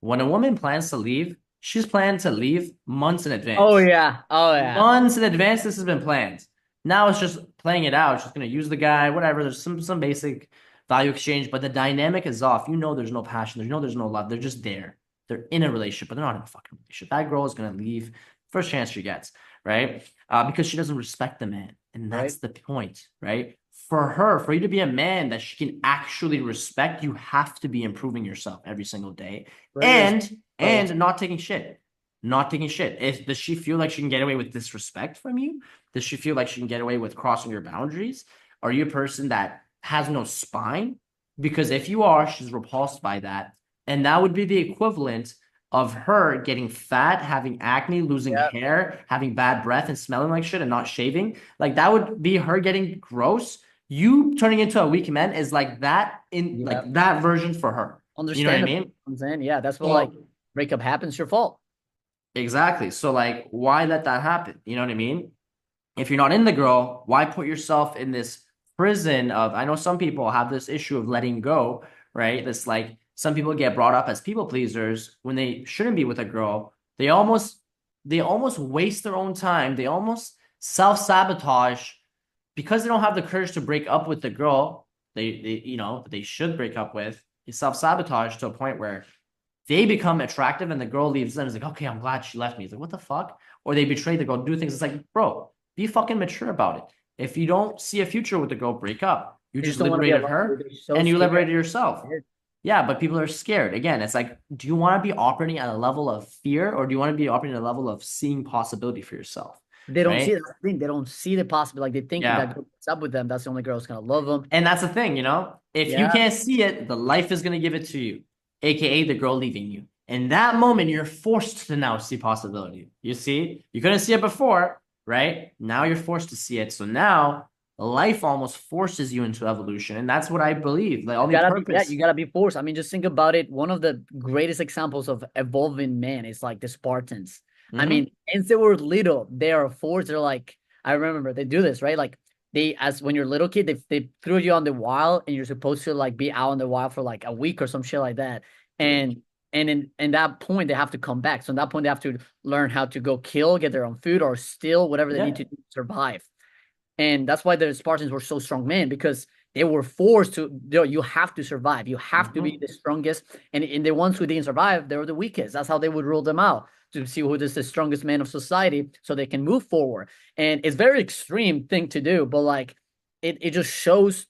Speaker 1: when a woman plans to leave, she's planned to leave months in
Speaker 2: Oh
Speaker 1: advance.
Speaker 2: yeah. Oh yeah.
Speaker 1: Months in advance, this has been planned. Now it's just playing it out. She's gonna use the guy, whatever. There's some basic value exchange, but the dynamic is off. You know there's no passion, there's no love. They're just there. They're in a relationship, but they're not in a fucking relationship. That girl is gonna leave first chance she gets, right? Because she doesn't respect the man. And
Speaker 2: Right.
Speaker 1: that's the point, right? For you to be a man that she can actually respect, you have to be improving yourself every single day
Speaker 2: Right.
Speaker 1: and not taking shit. Not taking shit. Does she feel like she can get away with disrespect from you? Does she feel like she can get away with crossing your boundaries? Are you a person that has no spine? Because if you are, she's repulsed by that. And that would be the equivalent of her getting fat, having acne, losing
Speaker 2: Yeah.
Speaker 1: hair, having bad breath, and smelling like shit and not shaving. Like that would be her getting gross. You turning into a weak man is like that in
Speaker 2: Yeah.
Speaker 1: like that version for her. You know what I
Speaker 2: Understandable.
Speaker 1: mean?
Speaker 2: I'm saying, yeah, that's what like
Speaker 1: So
Speaker 2: breakup happens, your fault.
Speaker 1: exactly. So like why let that happen? You know what I mean? If you're not in the girl, why put yourself in this prison of, I know some people have this issue of letting go, right? This like some people get brought up as people pleasers when they shouldn't be with a girl. They almost waste their own time. They almost self-sabotage because they don't have the courage to break up with the girl they should break up with. They self-sabotage to a point where they become attractive and the girl leaves them. It's like, okay, I'm glad she left me. It's like, what the fuck? Or they betray the girl, do things. It's like, bro, be fucking mature about it. If you don't see a future with the girl, break up. You
Speaker 2: They
Speaker 1: just
Speaker 2: just don't want to be
Speaker 1: liberated
Speaker 2: alone.
Speaker 1: her
Speaker 2: They're so
Speaker 1: and you
Speaker 2: scared.
Speaker 1: liberated yourself. Yeah, but people are scared. Again, it's like, do you want to be operating at a level of fear or do you want to be operating at a level of seeing possibility for yourself?
Speaker 2: They don't see
Speaker 1: Right?
Speaker 2: that thing. They don't see the possibility. Like they think if that
Speaker 1: Yeah.
Speaker 2: girl gets up with them, that's the only girl who's gonna love them.
Speaker 1: And that's the thing, if you
Speaker 2: Yeah.
Speaker 1: can't see it, the life is going to give it to you, aka the girl leaving you. In that moment, you're forced to now see possibility. You see, you couldn't see it before, right? Now you're forced to see it. So now life almost forces you into evolution. And that's what I believe. The
Speaker 2: You
Speaker 1: only
Speaker 2: gotta be, yeah,
Speaker 1: purpose.
Speaker 2: you gotta be forced. I mean, just think about it. One of the greatest examples of evolving man is like the Spartans. I
Speaker 1: Mhm.
Speaker 2: mean, since they were little, they are forced. They're like, I remember they do this, right? Like they, as when you're a little kid, they threw you on the wild, and you're supposed to like be out in the wild for like a week or some shit like that.
Speaker 1: Yeah.
Speaker 2: And in that point, they have to come back. So in that point, they have to learn how to go kill, get their own food, or steal whatever they need
Speaker 1: Yeah.
Speaker 2: to do to survive. And that's why the Spartans were so strong men, because they were forced to, you have to survive. You have to be
Speaker 1: Mhm.
Speaker 2: the strongest. And the ones who didn't survive, they were the weakest. That's how they would rule them out, to see who is the strongest man of society so they can move forward. And it's very extreme thing to do, but like it just shows,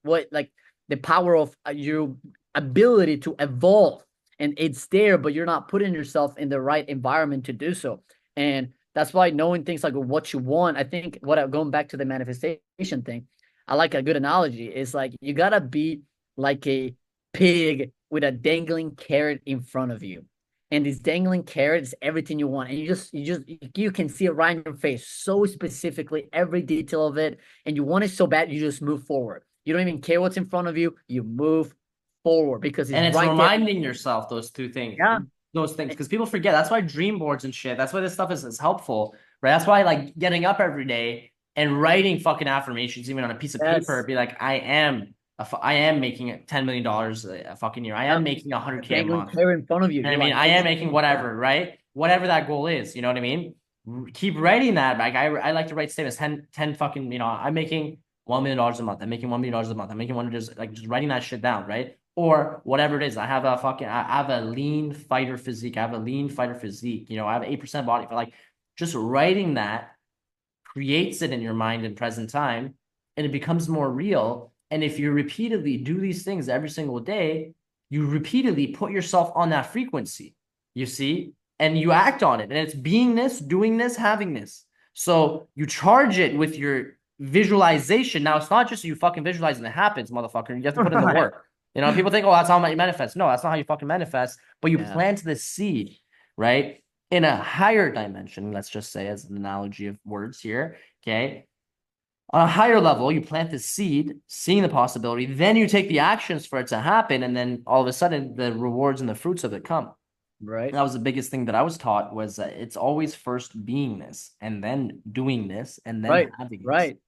Speaker 2: what like the power of your ability to evolve. And it's there, but you're not putting yourself in the right environment to do so. And that's why knowing things like what you want, I think going back to the manifestation thing, I like a good analogy. Is like you gotta be like a pig with a dangling carrot in front of you. And this dangling carrot is everything you want. And you can see it right in your face so specifically, every detail of it. And you want it so bad, you just move forward. You don't even care what's in front of you. You move forward because it's
Speaker 1: And it's
Speaker 2: right there.
Speaker 1: reminding yourself those two things,
Speaker 2: Yeah.
Speaker 1: those things, because people forget. That's why dream boards and shit. That's why this stuff is helpful, right? That's why like getting up every day and writing fucking affirmations, even on a piece of paper,
Speaker 2: Yes.
Speaker 1: be like, I am making $10 million a fucking year. I
Speaker 2: Yeah.
Speaker 1: am making
Speaker 2: A
Speaker 1: 100K a
Speaker 2: dangling
Speaker 1: month.
Speaker 2: carrot in front of you.
Speaker 1: You know
Speaker 2: You're
Speaker 1: what I mean?
Speaker 2: like,
Speaker 1: I
Speaker 2: this
Speaker 1: am
Speaker 2: is
Speaker 1: making
Speaker 2: yeah.
Speaker 1: whatever, right? Whatever that goal is. You know what I mean? Keep writing that. Like I like to write statements. 10 fucking, I'm making $1 million a month. I'm making $1 million a month. I'm making like just writing that shit down, right? Or whatever it is. I have a lean fighter physique. I have a lean fighter physique. I have 8% body. But like just writing that creates it in your mind in present time, and it becomes more real. And if you repeatedly do these things every single day, you repeatedly put yourself on that frequency, you see, and you act on it. And it's beingness, doing this, having this. So you charge it with your visualization. Now, it's not just you fucking visualizing it happens, motherfucker. You have to put in the
Speaker 2: Right.
Speaker 1: work. People think, oh, that's how you manifest. No, that's not how you fucking manifest. But you
Speaker 2: Yeah.
Speaker 1: plant the seed, right? In a higher dimension, let's just say, as an analogy of words here, okay? On a higher level, you plant the seed, seeing the possibility, then you take the actions for it to happen, and then all of a sudden the rewards and the fruits of it come.
Speaker 2: Right.
Speaker 1: That was the biggest thing that I was taught, was that it's always first being this, and then doing this, and then
Speaker 2: Right.
Speaker 1: having this,
Speaker 2: Right.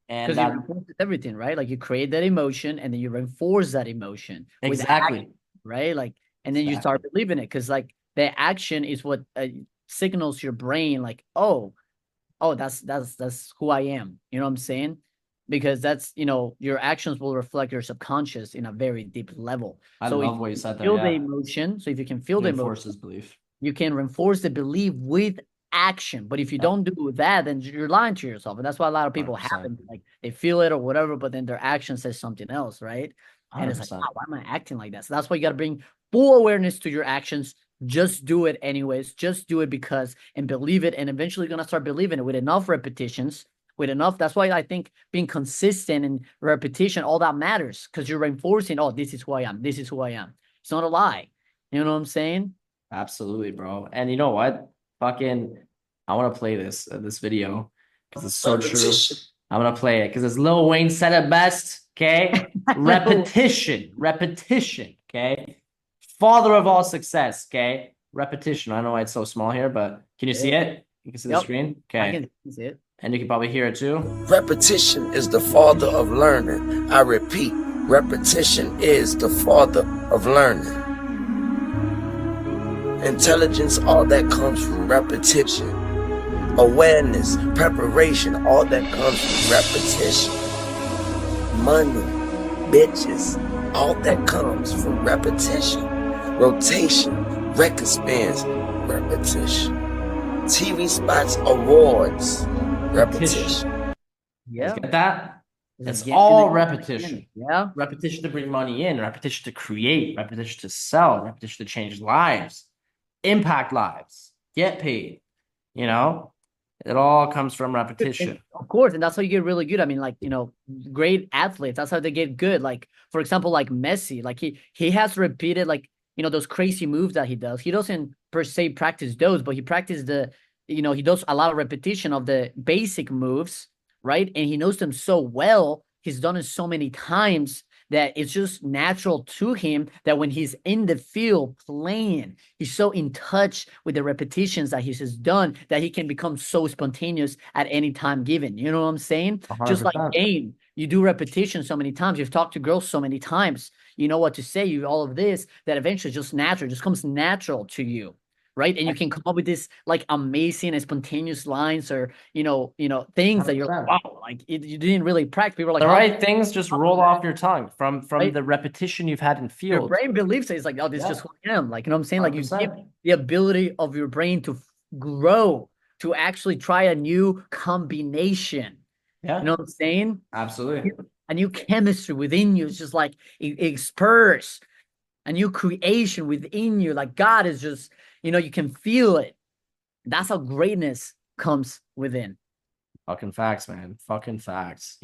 Speaker 1: And
Speaker 2: Because you reinforce everything, right? Like you create that emotion and then you reinforce that emotion with
Speaker 1: exactly,
Speaker 2: action, right? Like, and then you start
Speaker 1: exactly,
Speaker 2: believing it because like the action is what signals your brain, like, oh, that's who I am. You know what I'm saying? Because that's, your actions will reflect your subconscious in a very deep level.
Speaker 1: I
Speaker 2: So if
Speaker 1: love what you
Speaker 2: you
Speaker 1: said there.
Speaker 2: feel the
Speaker 1: Yeah,
Speaker 2: emotion, so if you can feel
Speaker 1: it
Speaker 2: the emotion,
Speaker 1: enforces belief.
Speaker 2: you can reinforce the belief with action. But if you
Speaker 1: Yep,
Speaker 2: don't do that, then you're lying to yourself. And that's why a lot of people have
Speaker 1: 100%,
Speaker 2: them. Like they feel it or whatever, but then their action says something else, right? And it's like,
Speaker 1: 100%.
Speaker 2: wow, why am I acting like that? So that's why you got to bring full awareness to your actions. Just do it anyways. Just do it because and believe it. And eventually you're gonna start believing it with enough repetitions. With enough, that's why I think being consistent and repetition, all that matters because you're reinforcing, oh, this is who I am. This is who I am. It's not a lie. You know what I'm saying?
Speaker 1: Absolutely, bro. And you know what? Fucking, I want to play this video because it's so true. I'm gonna play it because as Lil Wayne said it best. Okay, repetition, repetition. Okay, father of all success. Okay, repetition. I don't know why it's so small here, but can you see
Speaker 2: Yeah.
Speaker 1: it? You can see the
Speaker 2: Yep.
Speaker 1: screen.
Speaker 2: I
Speaker 1: Okay,
Speaker 2: can see it.
Speaker 1: and you can probably hear it too.
Speaker 3: Repetition is the father of learning. I repeat, repetition is the father of learning. Intelligence, all that comes from repetition. Awareness, preparation, all that comes from repetition. Money, bitches, all that comes from repetition. Rotation, record spins, repetition. TV spots, awards, repetition.
Speaker 2: Yeah.
Speaker 1: Get that?
Speaker 2: It's
Speaker 1: It's
Speaker 2: again
Speaker 1: all
Speaker 2: and
Speaker 1: repetition.
Speaker 2: Yeah.
Speaker 1: Repetition to bring money in, repetition to create, repetition to sell, repetition to change lives, impact lives, get paid. You know, it all comes from
Speaker 2: And
Speaker 1: repetition.
Speaker 2: of course, and that's how you get really good. I mean, like, great athletes, that's how they get good. Like, for example, like Messi, like he has repeated like, those crazy moves that he does. He doesn't per se practice those, but he practiced he does a lot of repetition of the basic moves right? And he knows them so well. He's done it so many times that it's just natural to him that when he's in the field playing, he's so in touch with the repetitions that he's just done that he can become so spontaneous at any time given. You know what I'm saying? Just like
Speaker 1: 100%.
Speaker 2: game, you do repetition so many times, you've talked to girls so many times, you know what to say, you all of this, that eventually just natural, just comes natural to you. Right. And you can come up with this like amazing and spontaneous lines or, things that you're like,
Speaker 1: 100%.
Speaker 2: wow, like you didn't really practice. People are like,
Speaker 1: The
Speaker 2: how
Speaker 1: right things just roll off your tongue from
Speaker 2: right?
Speaker 1: the repetition you've had in
Speaker 2: Your
Speaker 1: field.
Speaker 2: brain believes it. It's like, oh, this is
Speaker 1: Yeah,
Speaker 2: just who I am. Like, you know what I'm saying? Like, you give
Speaker 1: 100%.
Speaker 2: the ability of your brain to grow, to actually try a new combination. You know
Speaker 1: Yeah,
Speaker 2: what I'm saying?
Speaker 1: absolutely.
Speaker 2: A new chemistry within you. It's just like it spurs a new creation within you. Like, God is just, you can feel it. That's how greatness comes within.
Speaker 1: Fucking facts, man. Fucking facts.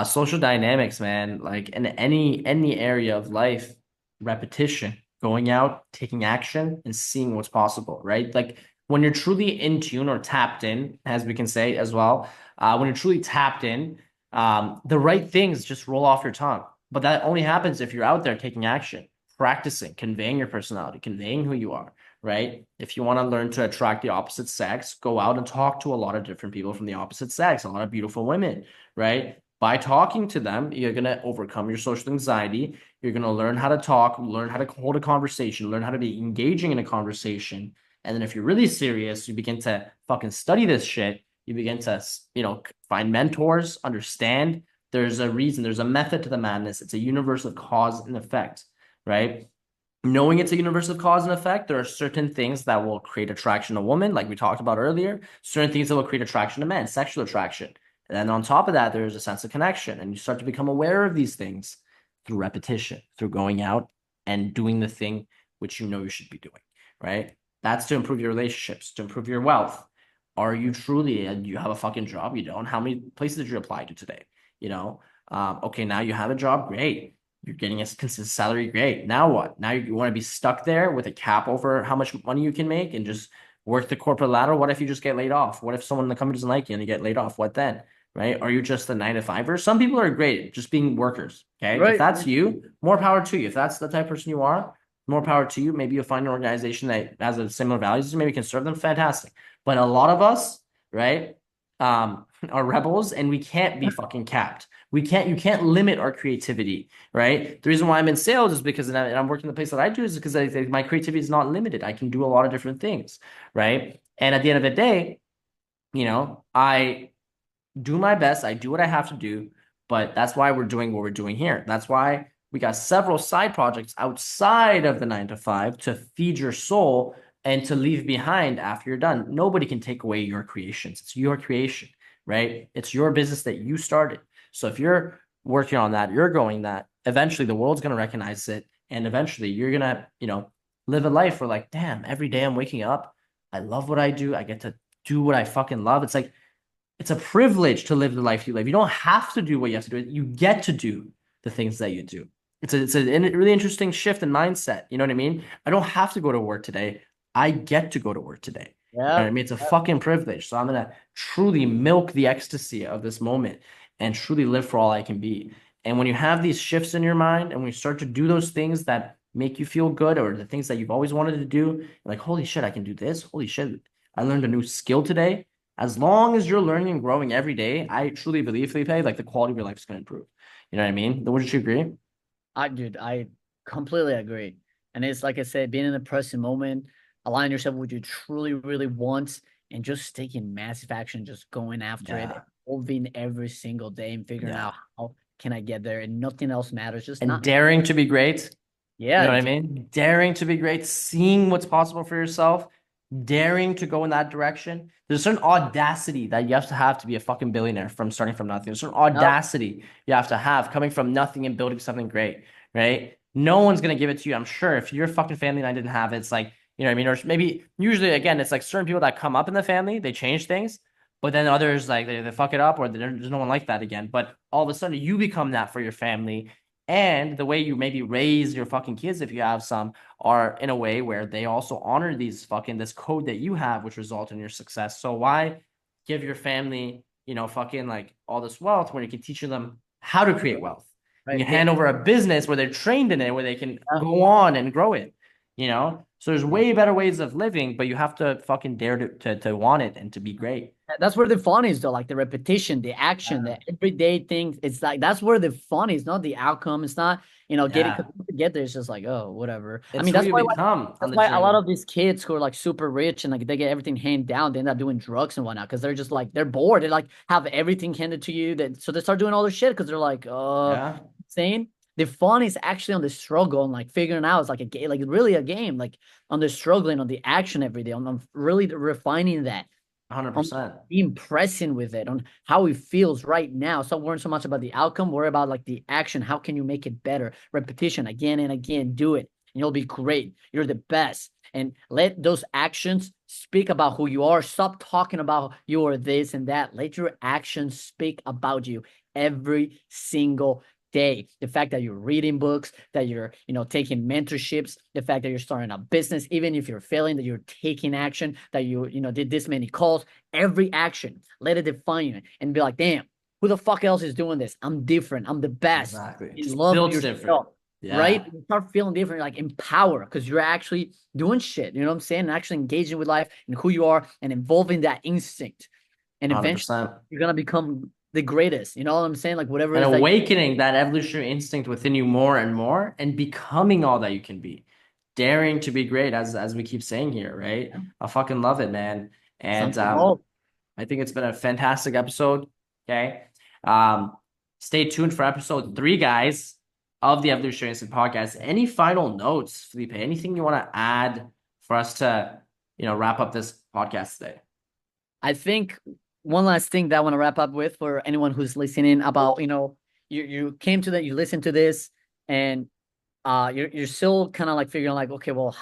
Speaker 1: Social dynamics, man. Like in any area of life, repetition, going out, taking action, and seeing what's possible, right? Like when you're truly in tune or tapped in, as we can say as well, when you're truly tapped in, the right things just roll off your tongue. But that only happens if you're out there taking action, practicing, conveying your personality, conveying who you are, right? If you want to learn to attract the opposite sex, go out and talk to a lot of different people from the opposite sex, a lot of beautiful women, right? By talking to them, you're going to overcome your social anxiety. You're going to learn how to talk, learn how to hold a conversation, learn how to be engaging in a conversation. And then if you're really serious, you begin to fucking study this shit. You begin to, find mentors, understand there's a reason, there's a method to the madness. It's a universe of cause and effect, right? Knowing it's a universe of cause and effect, there are certain things that will create attraction to women, like we talked about earlier, certain things that will create attraction to men, sexual attraction. And then on top of that, there's a sense of connection. And you start to become aware of these things through repetition, through going out and doing the thing which you know you should be doing, right? That's to improve your relationships, to improve your wealth. Are you truly, and you have a fucking job? You don't? How many places did you apply to today? Okay, now you have a job, great. You're getting a consistent salary, great. Now what? Now you want to be stuck there with a cap over how much money you can make and just work the corporate ladder? What if you just get laid off? What if someone in the company doesn't like you and you get laid off? What then? Right? Are you just a 9 to 5er? Some people are great at just being workers. Okay. If
Speaker 2: Right.
Speaker 1: that's you, more power to you. If that's the type of person you are, more power to you. Maybe you'll find an organization that has a similar values, maybe you can serve them. Fantastic. But a lot of us, right, are rebels and we can't be fucking capped. You can't limit our creativity, right? The reason why I'm in sales is because, and I'm working the place that I do is because my creativity is not limited. I can do a lot of different things, right? And at the end of the day, I do my best. I do what I have to do, but that's why we're doing what we're doing here. That's why we got several side projects outside of the 9 to 5 to feed your soul and to leave behind after you're done. Nobody can take away your creations. It's your creation, right? It's your business that you started. So if you're working on that, you're growing that, eventually the world's going to recognize it. And eventually you're going to, live a life where like, damn, every day I'm waking up. I love what I do. I get to do what I fucking love. It's like, it's a privilege to live the life you live. You don't have to do what you have to do. You get to do the things that you do. It's a really interesting shift in mindset. You know what I mean? I don't have to go to work today. I get to go to work today. You know what I mean? It's a fucking privilege. So I'm going to truly milk the ecstasy of this moment and truly live for all I can be. And when you have these shifts in your mind and when you start to do those things that make you feel good or the things that you've always wanted to do, like, holy shit, I can do this. Holy shit, I learned a new skill today. As long as you're learning and growing every day, I truly believe, Felipe, like the quality of your life is going to improve. You know what I mean? Wouldn't you agree?
Speaker 2: I completely agree. And it's like I said, being in the present moment, aligning yourself with what you truly, really want, and just taking massive action, just going after it, evolving every single day and figuring out how can I get there, and nothing else matters. Just
Speaker 1: And
Speaker 2: not
Speaker 1: daring to be great.
Speaker 2: yeah,
Speaker 1: You know what I mean? Daring to be great, seeing what's possible for yourself, daring to go in that direction. There's a certain audacity that you have to be a fucking billionaire from starting from nothing. There's a certain audacity you have to have coming from nothing and building something great, right? No one's gonna give it to you. I'm sure if your fucking family line didn't have it, it's like, you know what I mean? Or maybe usually again, it's like certain people that come up in the family, they change things, but then others like they fuck it up or there's no one like that again. But all of a sudden you become that for your family. And the way you maybe raise your fucking kids, if you have some, are in a way where they also honor this code that you have, which result in your success. So why give your family fucking like all this wealth where you can teach them how to create wealth.
Speaker 2: Right.
Speaker 1: You hand over a business where they're trained in it, where they can go on and grow it, So there's way better ways of living, but you have to fucking dare to want it and to be great.
Speaker 2: That's where the fun is, though. Like the repetition, the action, the everyday thing. It's like that's where the fun is, not the outcome. It's not, getting to get there. It's just like, oh, whatever.
Speaker 1: It's
Speaker 2: I mean, that's
Speaker 1: who
Speaker 2: why
Speaker 1: you become
Speaker 2: that's why a lot of these kids who are like super rich and like they get everything handed down, they end up doing drugs and whatnot because they're just like they're bored. They like have everything handed to you. So they start doing all this shit because they're like, insane. The fun is actually on the struggle and like figuring out it's like a game, like really a game, like on the struggling, on the action every day, on really refining that.
Speaker 1: 100%.
Speaker 2: Being present with it, on how it feels right now. Stop worrying so much about the outcome. Worry about like the action. How can you make it better? Repetition again and again. Do it, and you'll be great. You're the best. And let those actions speak about who you are. Stop talking about you are this and that. Let your actions speak about you every single day. The fact that you're reading books, that you're, taking mentorships, the fact that you're starting a business, even if you're failing, that you're taking action, that you, did this many calls, every action, let it define you and be like, damn, who the fuck else is doing this? I'm different. I'm the best.
Speaker 1: Exactly.
Speaker 2: You love yourself,
Speaker 1: yeah.
Speaker 2: right? You start feeling different, like empower, because you're actually doing shit. You know what I'm saying? And actually engaging with life and who you are and involving that instinct. And eventually
Speaker 1: 100%.
Speaker 2: you're going to become the greatest, you know what I'm saying? Like whatever.
Speaker 1: And awakening that evolutionary instinct within you more and more, and becoming all that you can be, daring to be great, as we keep saying here, right? Yeah. I fucking love it, man. And I think it's been a fantastic episode. Okay, stay tuned for episode 3, guys, of the Evolutionary Instinct Podcast. Any final notes, Felipe? Anything you want to add for us to, wrap up this podcast today?
Speaker 2: I think one last thing that I want to wrap up with for anyone who's listening about, you came to that, you listened to this, and you're still kind of like figuring like, okay, well,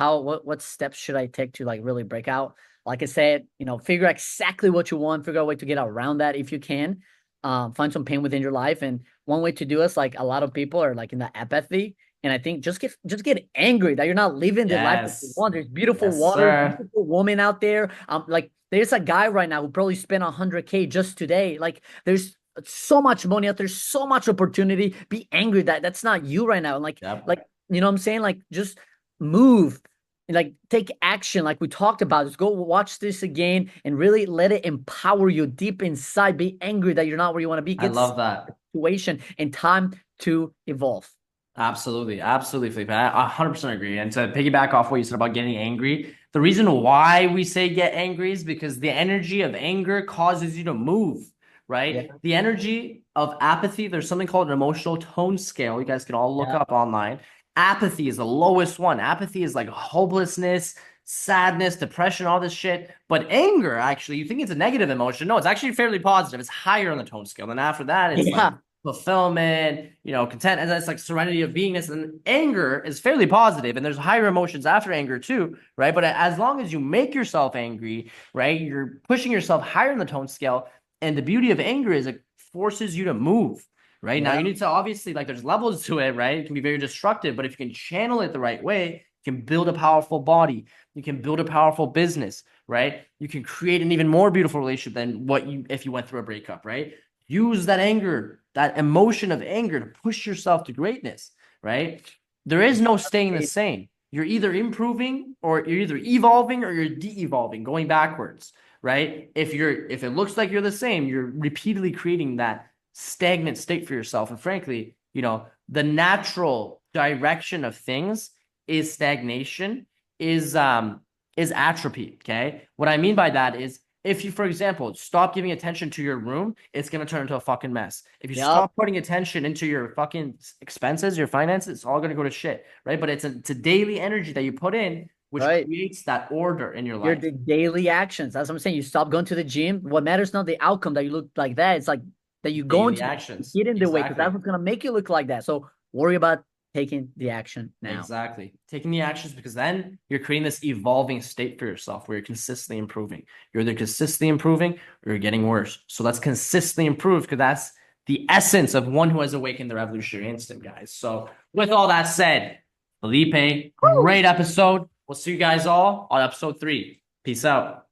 Speaker 2: what steps should I take to like really break out? Like I said, figure out exactly what you want, figure out a way to get around that if you can. Find some pain within your life. And one way to do is like a lot of people are like in the apathy. And I think just get angry that you're not living the life that you want. There's beautiful water, beautiful woman out there. Like there's a guy right now who probably spent $100K just today. Like there's so much money out there, so much opportunity. Be angry that that's not you right now. And like you know what I'm saying? Like just move, like take action. Like we talked about, just go watch this again and really let it empower you deep inside. Be angry that you're not where you want to be.
Speaker 1: I love that
Speaker 2: situation and time to evolve.
Speaker 1: Absolutely, Felipe. I 100% agree. And to piggyback off what you said about getting angry, the reason why we say get angry is because the energy of anger causes you to move, right? Yeah. The energy of apathy, there's something called an emotional tone scale. You guys can all look up online. Apathy is the lowest one. Apathy is like hopelessness, sadness, depression, all this shit. But anger, actually, you think it's a negative emotion. No, it's actually fairly positive. It's higher on the tone scale. Then after that, it's like fulfillment, content, and that's like serenity of beingness. And anger is fairly positive, and there's higher emotions after anger too, right? But as long as you make yourself angry, right, you're pushing yourself higher in the tone scale. And the beauty of anger is it forces you to move, right? Now you need to obviously, like, there's levels to it, right? It can be very destructive, but if you can channel it the right way, you can build a powerful body, you can build a powerful business, right? You can create an even more beautiful relationship than if you went through a breakup, right? Use that anger, that emotion of anger to push yourself to greatness, right? There is no staying the same. You're either improving or you're either evolving or you're de-evolving, going backwards, right? If it looks like you're the same, you're repeatedly creating that stagnant state for yourself. And frankly, the natural direction of things is stagnation, is atrophy. Okay. What I mean by that is, if you, for example, stop giving attention to your room, it's going to turn into a fucking mess. If you stop putting attention into your fucking expenses, your finances, it's all going to go to shit, right? But it's a daily energy that you put in, which creates that order in your life.
Speaker 2: The daily actions. That's what I'm saying. You stop going to the gym. What matters not the outcome that you look like that. It's like that you go into
Speaker 1: actions.
Speaker 2: Get in the way, because that's what's going to make you look like that. So worry about taking the action now.
Speaker 1: Exactly. Taking the actions, because then you're creating this evolving state for yourself where you're consistently improving. You're either consistently improving or you're getting worse. So let's consistently improve, because that's the essence of one who has awakened their evolutionary instinct, guys. So with all that said, Felipe, great episode. We'll see you guys all on episode 3. Peace out.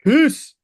Speaker 2: Peace.